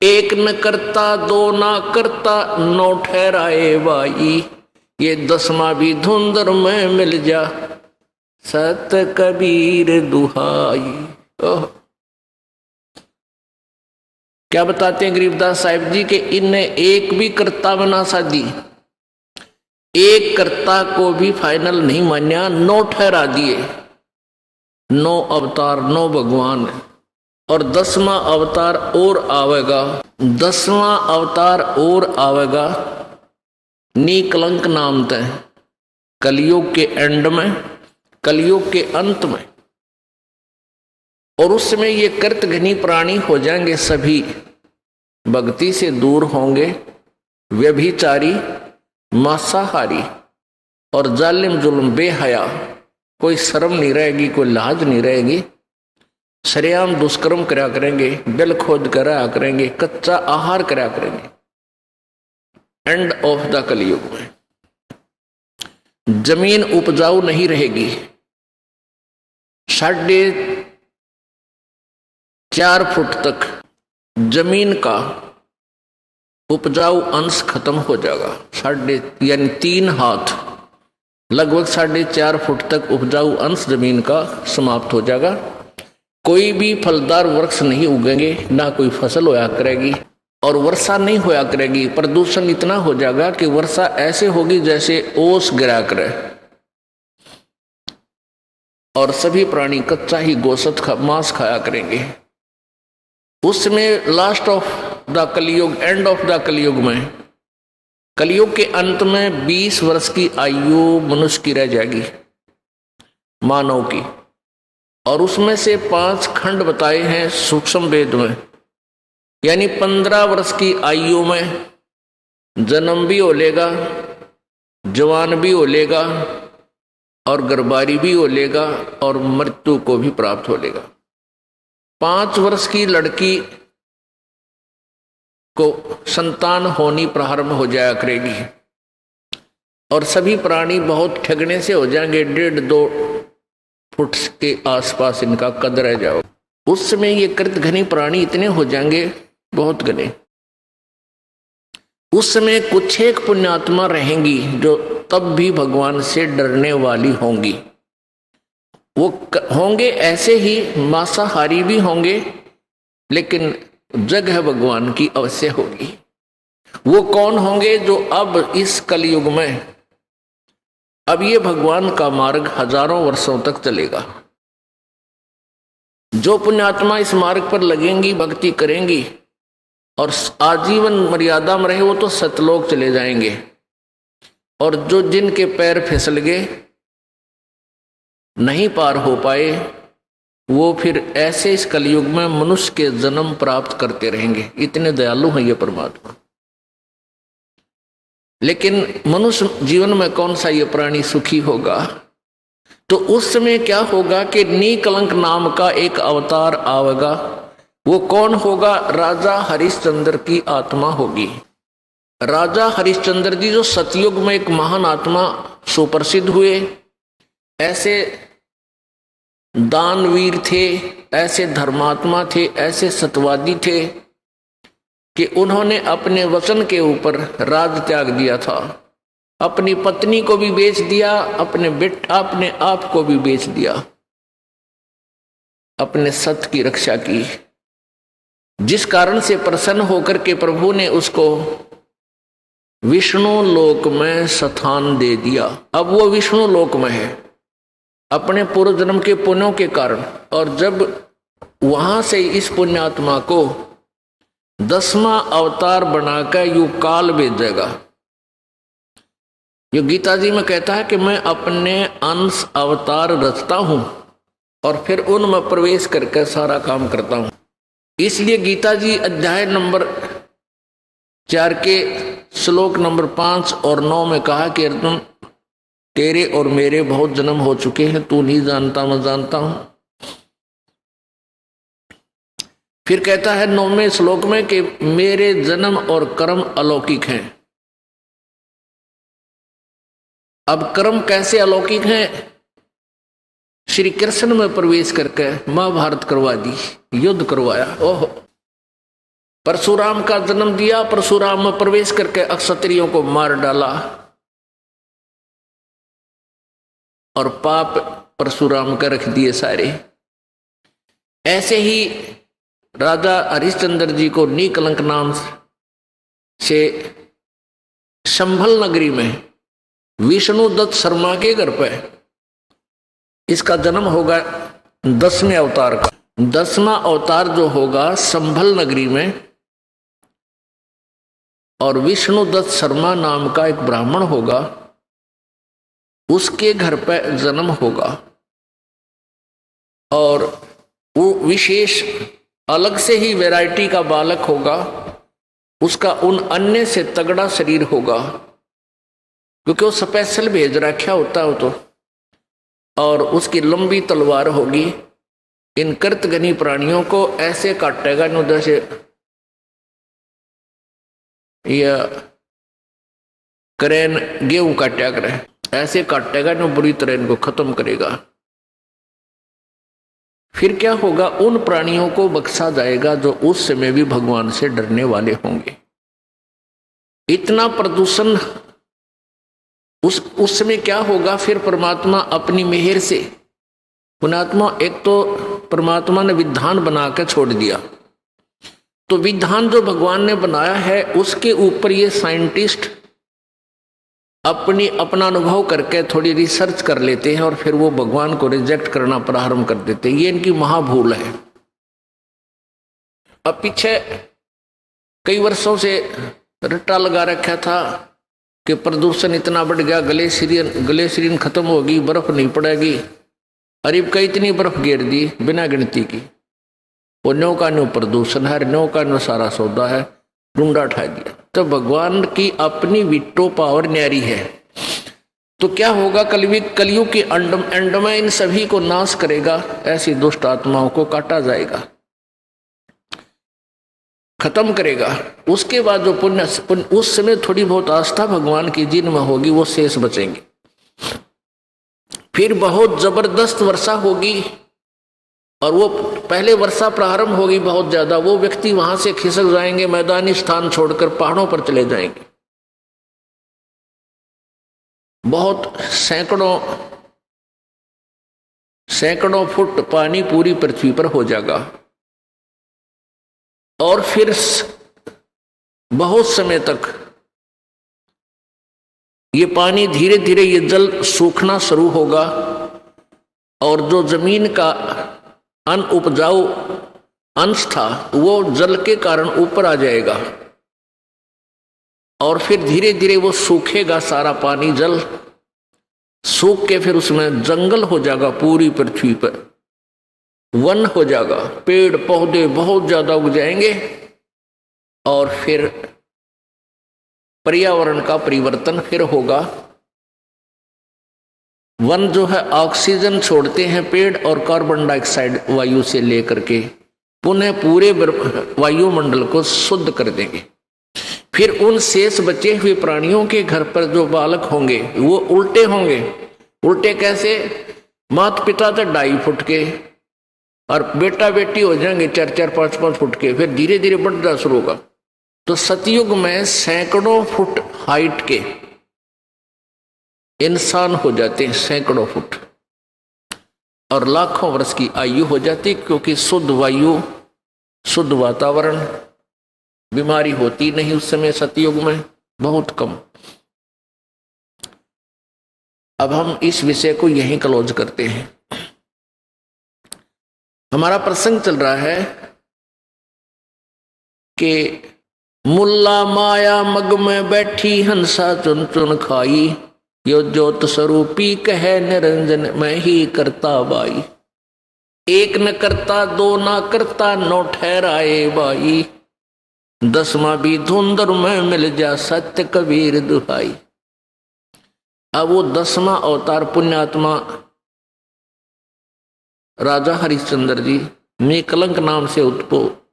एक न करता दो ना करता नौ ठहराए वाई, ये 10वां भी धुंधर में मिल जा सत कबीर दुहाई। ओह, क्या बताते हैं गरीबदास साहिब जी के इनने एक भी कर्ता बना साधी, एक कर्ता को भी फाइनल नहीं मान्या, 9 ठहरा दिए। 9 अवतार, 9 भगवान, और 10वां अवतार और आवेगा, 10वां अवतार और आवेगा निकलंक नाम तय, कलयुग के एंड में, कलयुग के अंत में। और उस समय ये कृतघ्नी प्राणी हो जाएंगे, सभी भक्ति से दूर होंगे, व्यभिचारी, मांसाहारी और जालिम जुल्म बेहया, कोई शर्म नहीं रहेगी, कोई लाज नहीं रहेगी, सरेआम दुष्कर्म करा करेंगे, बिल खोद करा करेंगे, कच्चा आहार करा करेंगे। एंड ऑफ द कलयुग में जमीन उपजाऊ नहीं रहेगी, 4.5 फुट तक जमीन का उपजाऊ अंश खत्म हो जाएगा। यानी 3 हाथ, लगभग 4.5 फुट तक उपजाऊ अंश जमीन का समाप्त हो जाएगा। कोई भी फलदार वृक्ष नहीं उगेंगे, ना कोई फसल होया करेगी और वर्षा नहीं होया करेगी। प्रदूषण इतना हो जाएगा कि वर्षा ऐसे होगी जैसे ओस गिरा करे, और सभी प्राणी कच्चा ही गोश्त मांस खाया करेंगे। उसमें लास्ट ऑफ द कलयुग, एंड ऑफ द कलयुग में, कलयुग के अंत में 20 वर्ष की आयु मनुष्य की रह जाएगी, मानव की। और उसमें से 5 खंड बताए हैं सूक्ष्म वेद में, यानी 15 वर्ष की आयु में जन्म भी हो लेगा, जवान भी हो लेगा, और गर्भारी भी हो लेगा और मृत्यु को भी प्राप्त हो लेगा। 5 वर्ष की लड़की को संतान होनी प्रारंभ हो जाया करेगी और सभी प्राणी बहुत ठगने से हो जाएंगे। 1.5-2 फुट के आसपास इनका कद रह जाओ। उस समय ये कृत घनी प्राणी इतने हो जाएंगे, बहुत घने। उस समय कुछ एक पुण्यात्मा रहेंगी जो तब भी भगवान से डरने वाली होंगी। वो होंगे ऐसे ही मांसाहारी भी होंगे, लेकिन जगह भगवान की अवश्य होगी। वो कौन होंगे? जो अब इस कलयुग में, अब ये भगवान का मार्ग हजारों वर्षों तक चलेगा। जो पुण्यात्मा इस मार्ग पर लगेंगी, भक्ति करेंगी और आजीवन मर्यादा में रहे, वो तो सतलोक चले जाएंगे। और जो जिनके पैर फिसल गए, नहीं पार हो पाए, वो फिर ऐसे इस कलयुग में मनुष्य के जन्म प्राप्त करते रहेंगे। इतने दयालु हैं ये परमात्मा। लेकिन मनुष्य जीवन में कौन सा ये प्राणी सुखी होगा? तो उस समय क्या होगा कि निकलंक नाम का एक अवतार आवेगा। वो कौन होगा? राजा हरिश्चंद्र की आत्मा होगी। राजा हरिश्चंद्र जी जो सतयुग में एक महान आत्मा सुप्रसिद्ध हुए, ऐसे दानवीर थे, ऐसे धर्मात्मा थे, ऐसे सत्यवादी थे कि उन्होंने अपने वचन के ऊपर राज त्याग दिया था। अपनी पत्नी को भी बेच दिया, अपने आप को भी बेच दिया, अपने सत्य की रक्षा की। जिस कारण से प्रसन्न होकर के प्रभु ने उसको विष्णु लोक में स्थान दे दिया। अब वो विष्णु लोक में है अपने पूर्व जन्म के पुण्यों के कारण। और जब वहां से इस पुण्यात्मा को 10वां अवतार बनाकर यू काल भेजेगा। जो गीता जी में कहता है कि मैं अपने अंश अवतार रचता हूं और फिर उनमें प्रवेश करके सारा काम करता हूं। इसलिए गीता जी अध्याय नंबर 4 के श्लोक नंबर 5 और 9 में कहा कि अर्जुन, तेरे और मेरे बहुत जन्म हो चुके हैं, तू नहीं जानता, मैं जानता हूं। फिर कहता है 9वें श्लोक में कि मेरे जन्म और कर्म अलौकिक हैं। अब कर्म कैसे अलौकिक हैं? श्री कृष्ण में प्रवेश करके महाभारत करवा दी, युद्ध करवाया। ओहो, परशुराम का जन्म दिया, परशुराम में प्रवेश करके अक्षत्रियों को मार डाला और पाप परशुराम का रख दिए सारे। ऐसे ही राजा हरिश्चंद्र जी को निकलंक नाम से संभल नगरी में विष्णुदत्त शर्मा के घर पर इसका जन्म होगा 10वें अवतार का। 10वां अवतार जो होगा संभल नगरी में, और विष्णुदत्त शर्मा नाम का एक ब्राह्मण होगा, उसके घर पर जन्म होगा। और वो विशेष अलग से ही वैरायटी का बालक होगा। उसका उन अन्य से तगड़ा शरीर होगा, क्योंकि वो स्पेशल भेज रखा होता हो तो। और उसकी लंबी तलवार होगी। इन कृतघ्नी प्राणियों को ऐसे काटेगा न, जैसे यह करेन गेहूं काटा करे, ऐसे काटेगा न, बुरी तरह इनको खत्म करेगा। फिर क्या होगा? उन प्राणियों को बख्शा जाएगा जो उस समय भी भगवान से डरने वाले होंगे। इतना प्रदूषण उस समय क्या होगा? फिर परमात्मा अपनी मेहर से, पुण्यात्मा, एक तो परमात्मा ने विधान बनाकर छोड़ दिया, तो विधान जो भगवान ने बनाया है उसके ऊपर ये साइंटिस्ट अपना अनुभव करके थोड़ी रिसर्च कर लेते हैं और फिर वो भगवान को रिजेक्ट करना प्रारंभ कर देते हैं। ये इनकी महाभूल है। अब पीछे कई वर्षों से रट्टा लगा रखा था कि प्रदूषण इतना बढ़ गया, ग्लेशियन खत्म होगी, बर्फ नहीं पड़ेगी। अरीब का इतनी बर्फ गिर दी बिना गिनती की। वो न्यो का न्यो प्रदूषण है, न्यो का न्यो सारा सौदा है, डूंडा उठा दिया। तो भगवान की अपनी विटो पावर न्यारी है। तो क्या होगा, कलयुग के एंड में इन सभी को नाश करेगा, ऐसी दुष्ट आत्माओं को काटा जाएगा, खत्म करेगा। उसके बाद जो पुण्य उस समय थोड़ी बहुत आस्था भगवान की जिनमें होगी वो शेष बचेंगे। फिर बहुत जबरदस्त वर्षा होगी और वो पहले वर्षा प्रारंभ होगी बहुत ज्यादा, वो व्यक्ति वहां से खिसक जाएंगे, मैदानी स्थान छोड़कर पहाड़ों पर चले जाएंगे। बहुत सैकड़ों फुट पानी पूरी पृथ्वी पर हो जाएगा और फिर बहुत समय तक ये पानी धीरे धीरे ये जल सूखना शुरू होगा और जो जमीन का अनउपजाऊ अंश था वो जल के कारण ऊपर आ जाएगा और फिर धीरे धीरे वो सूखेगा, सारा पानी जल सूख के फिर उसमें जंगल हो जाएगा, पूरी पृथ्वी पर वन हो जाएगा, पेड़ पौधे बहुत ज्यादा उग जाएंगे और फिर पर्यावरण का परिवर्तन फिर होगा। वन जो है ऑक्सीजन छोड़ते हैं पेड़ और कार्बन डाइऑक्साइड वायु से लेकर के पुनः पूरे वायुमंडल को शुद्ध कर देंगे। फिर उन शेष बचे हुए प्राणियों के घर पर जो बालक होंगे वो उल्टे होंगे। उल्टे कैसे? माता पिता तो 2.5 फुट के और बेटा बेटी हो जाएंगे 4-4, 5-5 फुट के, फिर धीरे धीरे बढ़ना शुरू होगा। तो सतयुग में सैकड़ों फुट हाइट के इंसान हो जाते हैं, सैकड़ों फुट, और लाखों वर्ष की आयु हो जाती, क्योंकि शुद्ध वायु, शुद्ध वातावरण, बीमारी होती नहीं उस समय सतयुग में, बहुत कम। अब हम इस विषय को यहीं क्लोज करते हैं। हमारा प्रसंग चल रहा है कि मुल्ला माया मग में बैठी हंसा चुन चुन खाई, यो ज्योत स्वरूपी कहे निरंजन मैं ही करता बाई। एक न करता दो ना करता नौ ठहराए बाई, 10वां भी धुंधर में मिल जा सत्य कबीर दुहाई। अब वो 10वां अवतार पुण्यात्मा राजा हरिश्चंद्र जी निकलंक नाम से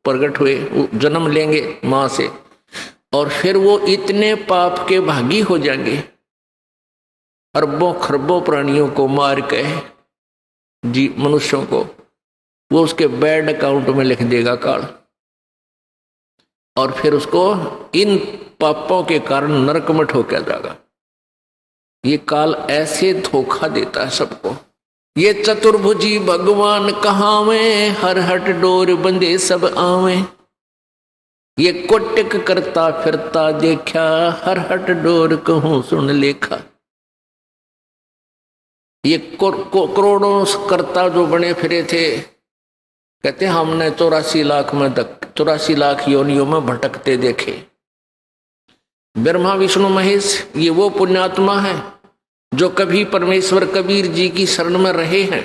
प्रकट हुए, जन्म लेंगे मां से, और फिर वो इतने पाप के भागी हो जाएंगे, अरबों खरबों प्राणियों को मार के जी मनुष्यों को वो उसके बैड अकाउंट में लिख देगा काल, और फिर उसको इन पापों के कारण नरक में ठोका जाएगा। ये काल ऐसे धोखा देता है सबको। ये चतुर्भुजी भगवान कहावे, हर हट डोर बंदे सब आवे। ये कोटिक करता फिरता देखा, हर हट डोर कहूं सुन लेखा। ये करोड़ों करता जो बने फिरे थे, कहते हमने 84 लाख में 84 लाख योनियों में भटकते देखे। ब्रह्मा विष्णु महेश ये वो पुण्यात्मा है जो कभी परमेश्वर कबीर जी की शरण में रहे हैं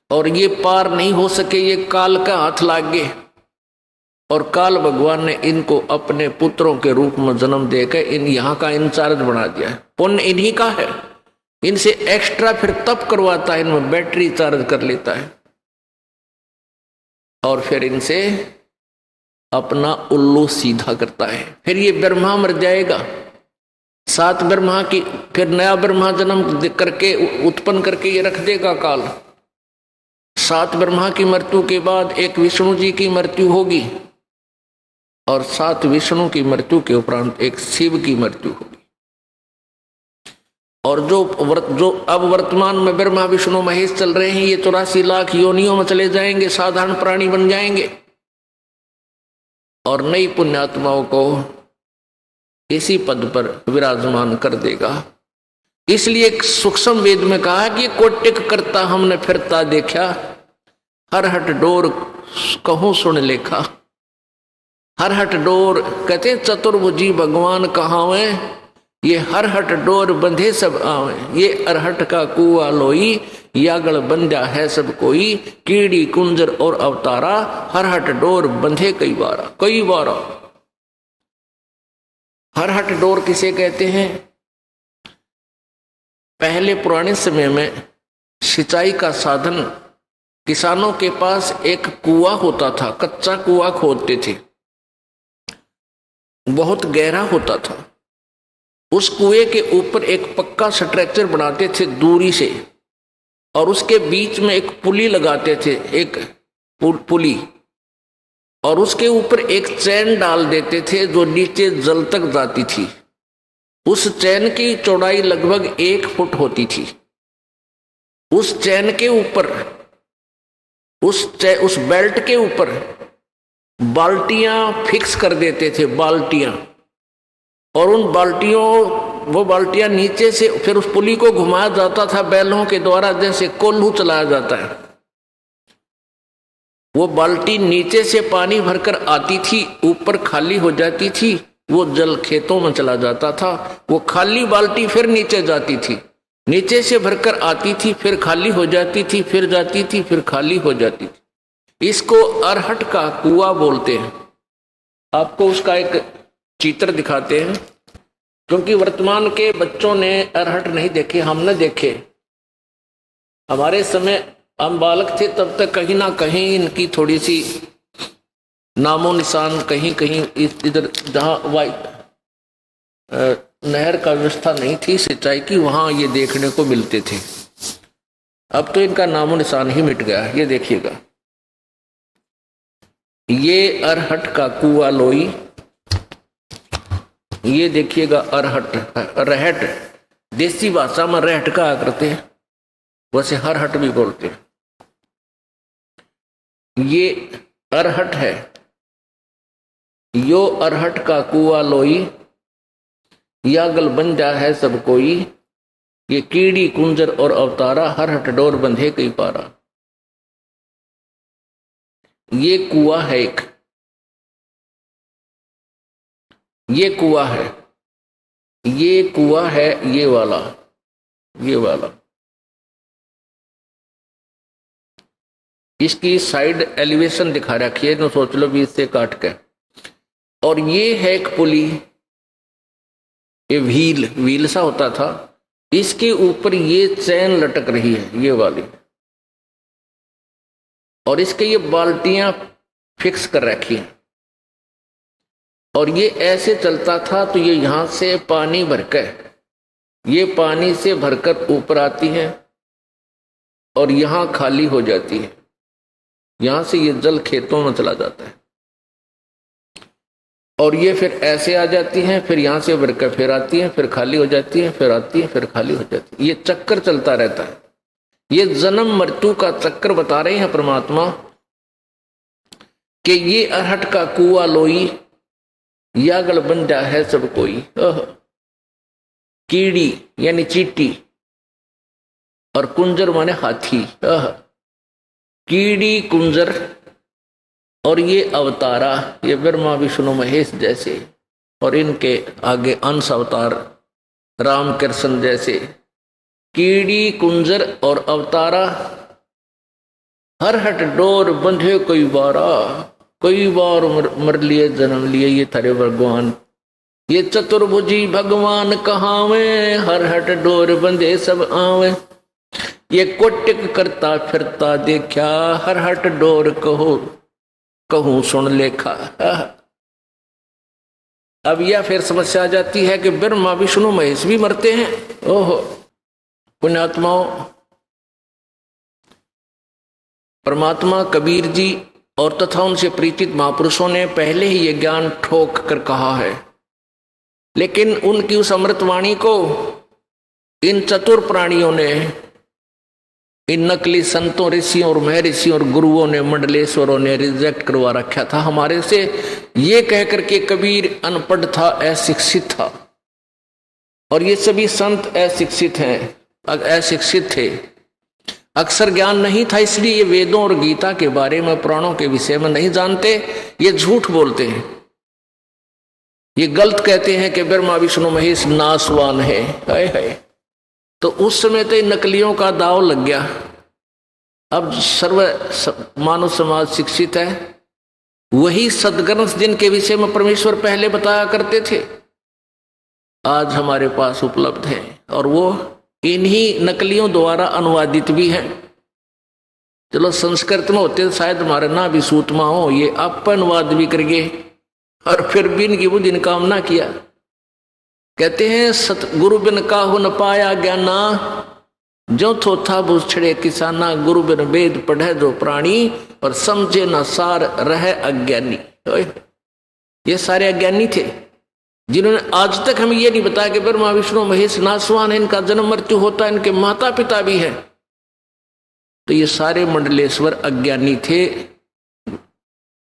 और ये पार नहीं हो सके, ये काल का हाथ लाग गए, और काल भगवान ने इनको अपने पुत्रों के रूप में जन्म देकर इन यहाँ का इंचार्ज बना दिया है। पुण्य इन्हीं का है, इनसे एक्स्ट्रा फिर तप करवाता है, इनमें बैटरी चार्ज कर लेता है और फिर इनसे अपना उल्लू सीधा करता है। फिर ये ब्रह्मा मर जाएगा, 7 ब्रह्मा की फिर नया ब्रह्मा जन्म करके उत्पन्न करके ये रख देगा काल। 7 ब्रह्मा की मृत्यु के बाद एक विष्णु जी की मृत्यु होगी और 7 विष्णु की मृत्यु के उपरांत एक शिव की मृत्यु होगी। और जो अब वर्तमान में ब्रह्मा विष्णु महेश चल रहे हैं, ये 84 लाख योनियों में चले जाएंगे, साधारण प्राणी बन जाएंगे और नई पुण्यात्माओं को इसी पद पर विराजमान कर देगा। इसलिए सूक्ष्म वेद में कहा कि कोटिक करता हमने फिरता देखा, हर हट डोर कहूं सुन लेखा। हर हट डोर कहते चतुर्भुजी भगवान कहावे, ये हर हट डोर बंधे सब आवे। ये अरहट का कुआ लोई, यागल बंधा है सब कोई। कीड़ी कुंजर और अवतारा, हर हट डोर बंधे कई बारा। हर हट डोर किसे कहते हैं? पहले पुराने समय में सिंचाई का साधन, किसानों के पास एक कुआं होता था, कच्चा कुआं खोदते थे, बहुत गहरा होता था। उस कुएं के ऊपर एक पक्का स्ट्रक्चर बनाते थे दूरी से, और उसके बीच में एक पुली लगाते थे, एक पुली, और उसके ऊपर एक चैन डाल देते थे जो नीचे जल तक जाती थी। उस चैन की चौड़ाई लगभग 1 फुट होती थी। उस चैन के ऊपर, उस बेल्ट के ऊपर बाल्टियां फिक्स कर देते थे, बाल्टियां, और उन वो बाल्टियां नीचे से फिर उस पुली को घुमाया जाता था बैलों के द्वारा, जैसे कोल्हू चलाया जाता है। वो बाल्टी नीचे से पानी भरकर आती थी, ऊपर खाली हो जाती थी, वो जल खेतों में चला जाता था। वो खाली बाल्टी फिर नीचे जाती थी, नीचे से भरकर आती थी, फिर खाली हो जाती थी, फिर जाती थी, फिर खाली हो जाती थी। इसको अरहट का कुआं बोलते हैं। आपको उसका एक चित्र दिखाते हैं, क्योंकि वर्तमान के बच्चों ने अरहट नहीं देखे, हमने देखे। हमारे समय हम बालक थे तब तक कहीं ना कहीं इनकी थोड़ी सी नामो निशान कहीं कहीं इधर जहाँ नहर का व्यवस्था नहीं थी सिंचाई की, वहां ये देखने को मिलते थे। अब तो इनका नामो निशान ही मिट गया। ये देखिएगा, ये अरहट का कुआं लोई, ये देखिएगा अरहट, रहट, देसी भाषा में रहट कहा करते हैं, वैसे हरहट भी बोलते हैं। ये अरहट है, यो अरहट का कुआं लोई, या गल बन जा है सब कोई, ये कीड़ी कुंजर और अवतारा, हरहट डोर बंधे कई पारा। ये कुआं है एक, ये कुआं है, ये कुआं है, ये वाला, ये वाला। इसकी साइड एलिवेशन दिखा रखी है, तो सोच लो 20 से काट के। और ये है एक पुली, ये व्हील सा होता था, इसके ऊपर ये चैन लटक रही है, ये वाली, और इसके ये बाल्टियां फिक्स कर रखी हैं, और ये ऐसे चलता था। तो ये यहां से पानी भरकर, ये पानी से भरकर ऊपर आती है और यहां खाली हो जाती है, यहां से ये जल खेतों में चला जाता है, और ये फिर ऐसे आ जाती हैं, फिर यहां से भरकर फिर आती हैं, फिर खाली हो जाती हैं, फिर आती हैं, फिर खाली हो जाती है। ये चक्कर चलता रहता है। ये जन्म मृत्यु का चक्कर बता रहे हैं परमात्मा कि ये अरहट का कुआं लोई, या गल बन जा है सब कोई। कीड़ी यानी चीटी, और कुंजर माने हाथी। कीड़ी कुंजर और ये अवतारा, ये ब्रह्मा विष्णु महेश जैसे, और इनके आगे अंश अवतार राम कृष्ण जैसे। कीड़ी कुंजर और अवतारा, हरहट डोर बंधे कई बार मर लिए जन्म लिए ये थारे भगवान। ये चतुर्भुजी भगवान कहावे, हरहट डोर बंधे सब आवे। ये कोटिक करता फिरता देखा, हरहट डोर कहूं सुन लेखा। अब यह फिर समस्या आ जाती है कि ब्रह्मा विष्णु महेश भी मरते हैं। ओहो पुण्यात्माओं, परमात्मा कबीर जी और तथा उनसे परिचित महापुरुषों ने पहले ही ये ज्ञान ठोक कर कहा है, लेकिन उनकी उस अमृतवाणी को इन चतुर प्राणियों ने, इन नकली संतों, ऋषियों और महर्षियों और गुरुओं ने, मंडलेश्वरों ने रिजेक्ट करवा रखा था हमारे से, ये कहकर के कबीर अनपढ़ था, अशिक्षित था, और ये सभी संत अशिक्षित हैं, अशिक्षित थे, अक्षर ज्ञान नहीं था, इसलिए ये वेदों और गीता के बारे में, पुराणों के विषय में नहीं जानते। ये झूठ बोलते हैं, ये गलत कहते हैं कि ब्रह्मा विष्णु महेश नासवान है। हाय हाय, तो उस समय तो नकलियों का दाव लग गया। अब मानव समाज शिक्षित है, वही सदग्रंथ जिनके विषय में परमेश्वर पहले बताया करते थे आज हमारे पास उपलब्ध है, और वो इन्हीं नकलियों द्वारा अनुवादित भी है। चलो संस्कृत में होते तो शायद हमारे ना भी सूतमा हो, ये आप अनुवाद भी करिए, और फिर भी इनकी बुद्धि ने काम ना किया। कहते हैं सतगुरु बिन काहू न पाया ज्ञाना, जो थोथा बुझ छड़े किसाना, गुरु बिन वेद पढ़े जो प्राणी, और समझे न सार रहे अज्ञानी। ये सारे अज्ञानी थे जिन्होंने आज तक हमें ये नहीं बताया कि ब्रह्मा विष्णु महेश नासवान है, इनका जन्म मृत्यु होता है, इनके माता पिता भी है। तो ये सारे मंडलेश्वर अज्ञानी थे,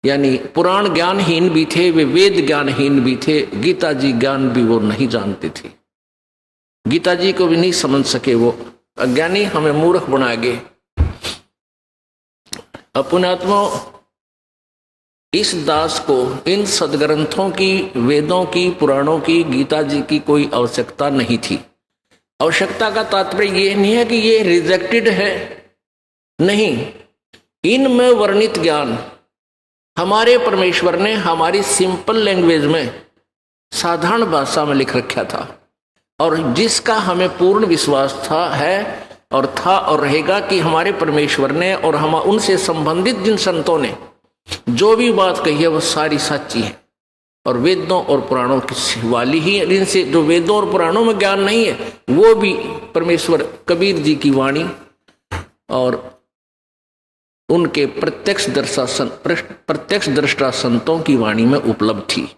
यानी पुराण ज्ञानहीन भी थे, वे वेद ज्ञानहीन भी थे, गीता जी ज्ञान भी वो नहीं जानते थे, गीता जी को भी नहीं समझ सके। वो अज्ञानी हमें मूर्ख बना गए। पुण्यात्मा, इस दास को इन सदग्रंथों की, वेदों की, पुराणों की, गीता जी की कोई आवश्यकता नहीं थी। आवश्यकता का तात्पर्य ये नहीं है कि ये रिजेक्टेड है, नहीं, इनमें वर्णित ज्ञान हमारे परमेश्वर ने हमारी सिंपल लैंग्वेज में, साधारण भाषा में लिख रखा था, और जिसका हमें पूर्ण विश्वास था, है और था और रहेगा कि हमारे परमेश्वर ने और हम उनसे संबंधित जिन संतों ने जो भी बात कही है वो सारी सच्ची है, और वेदों और पुराणों की वाली ही है। इनसे जो वेदों और पुराणों में ज्ञान नहीं है वो भी परमेश्वर कबीर जी की वाणी और उनके प्रत्यक्ष दृष्टा संतों की वाणी में उपलब्ध थी।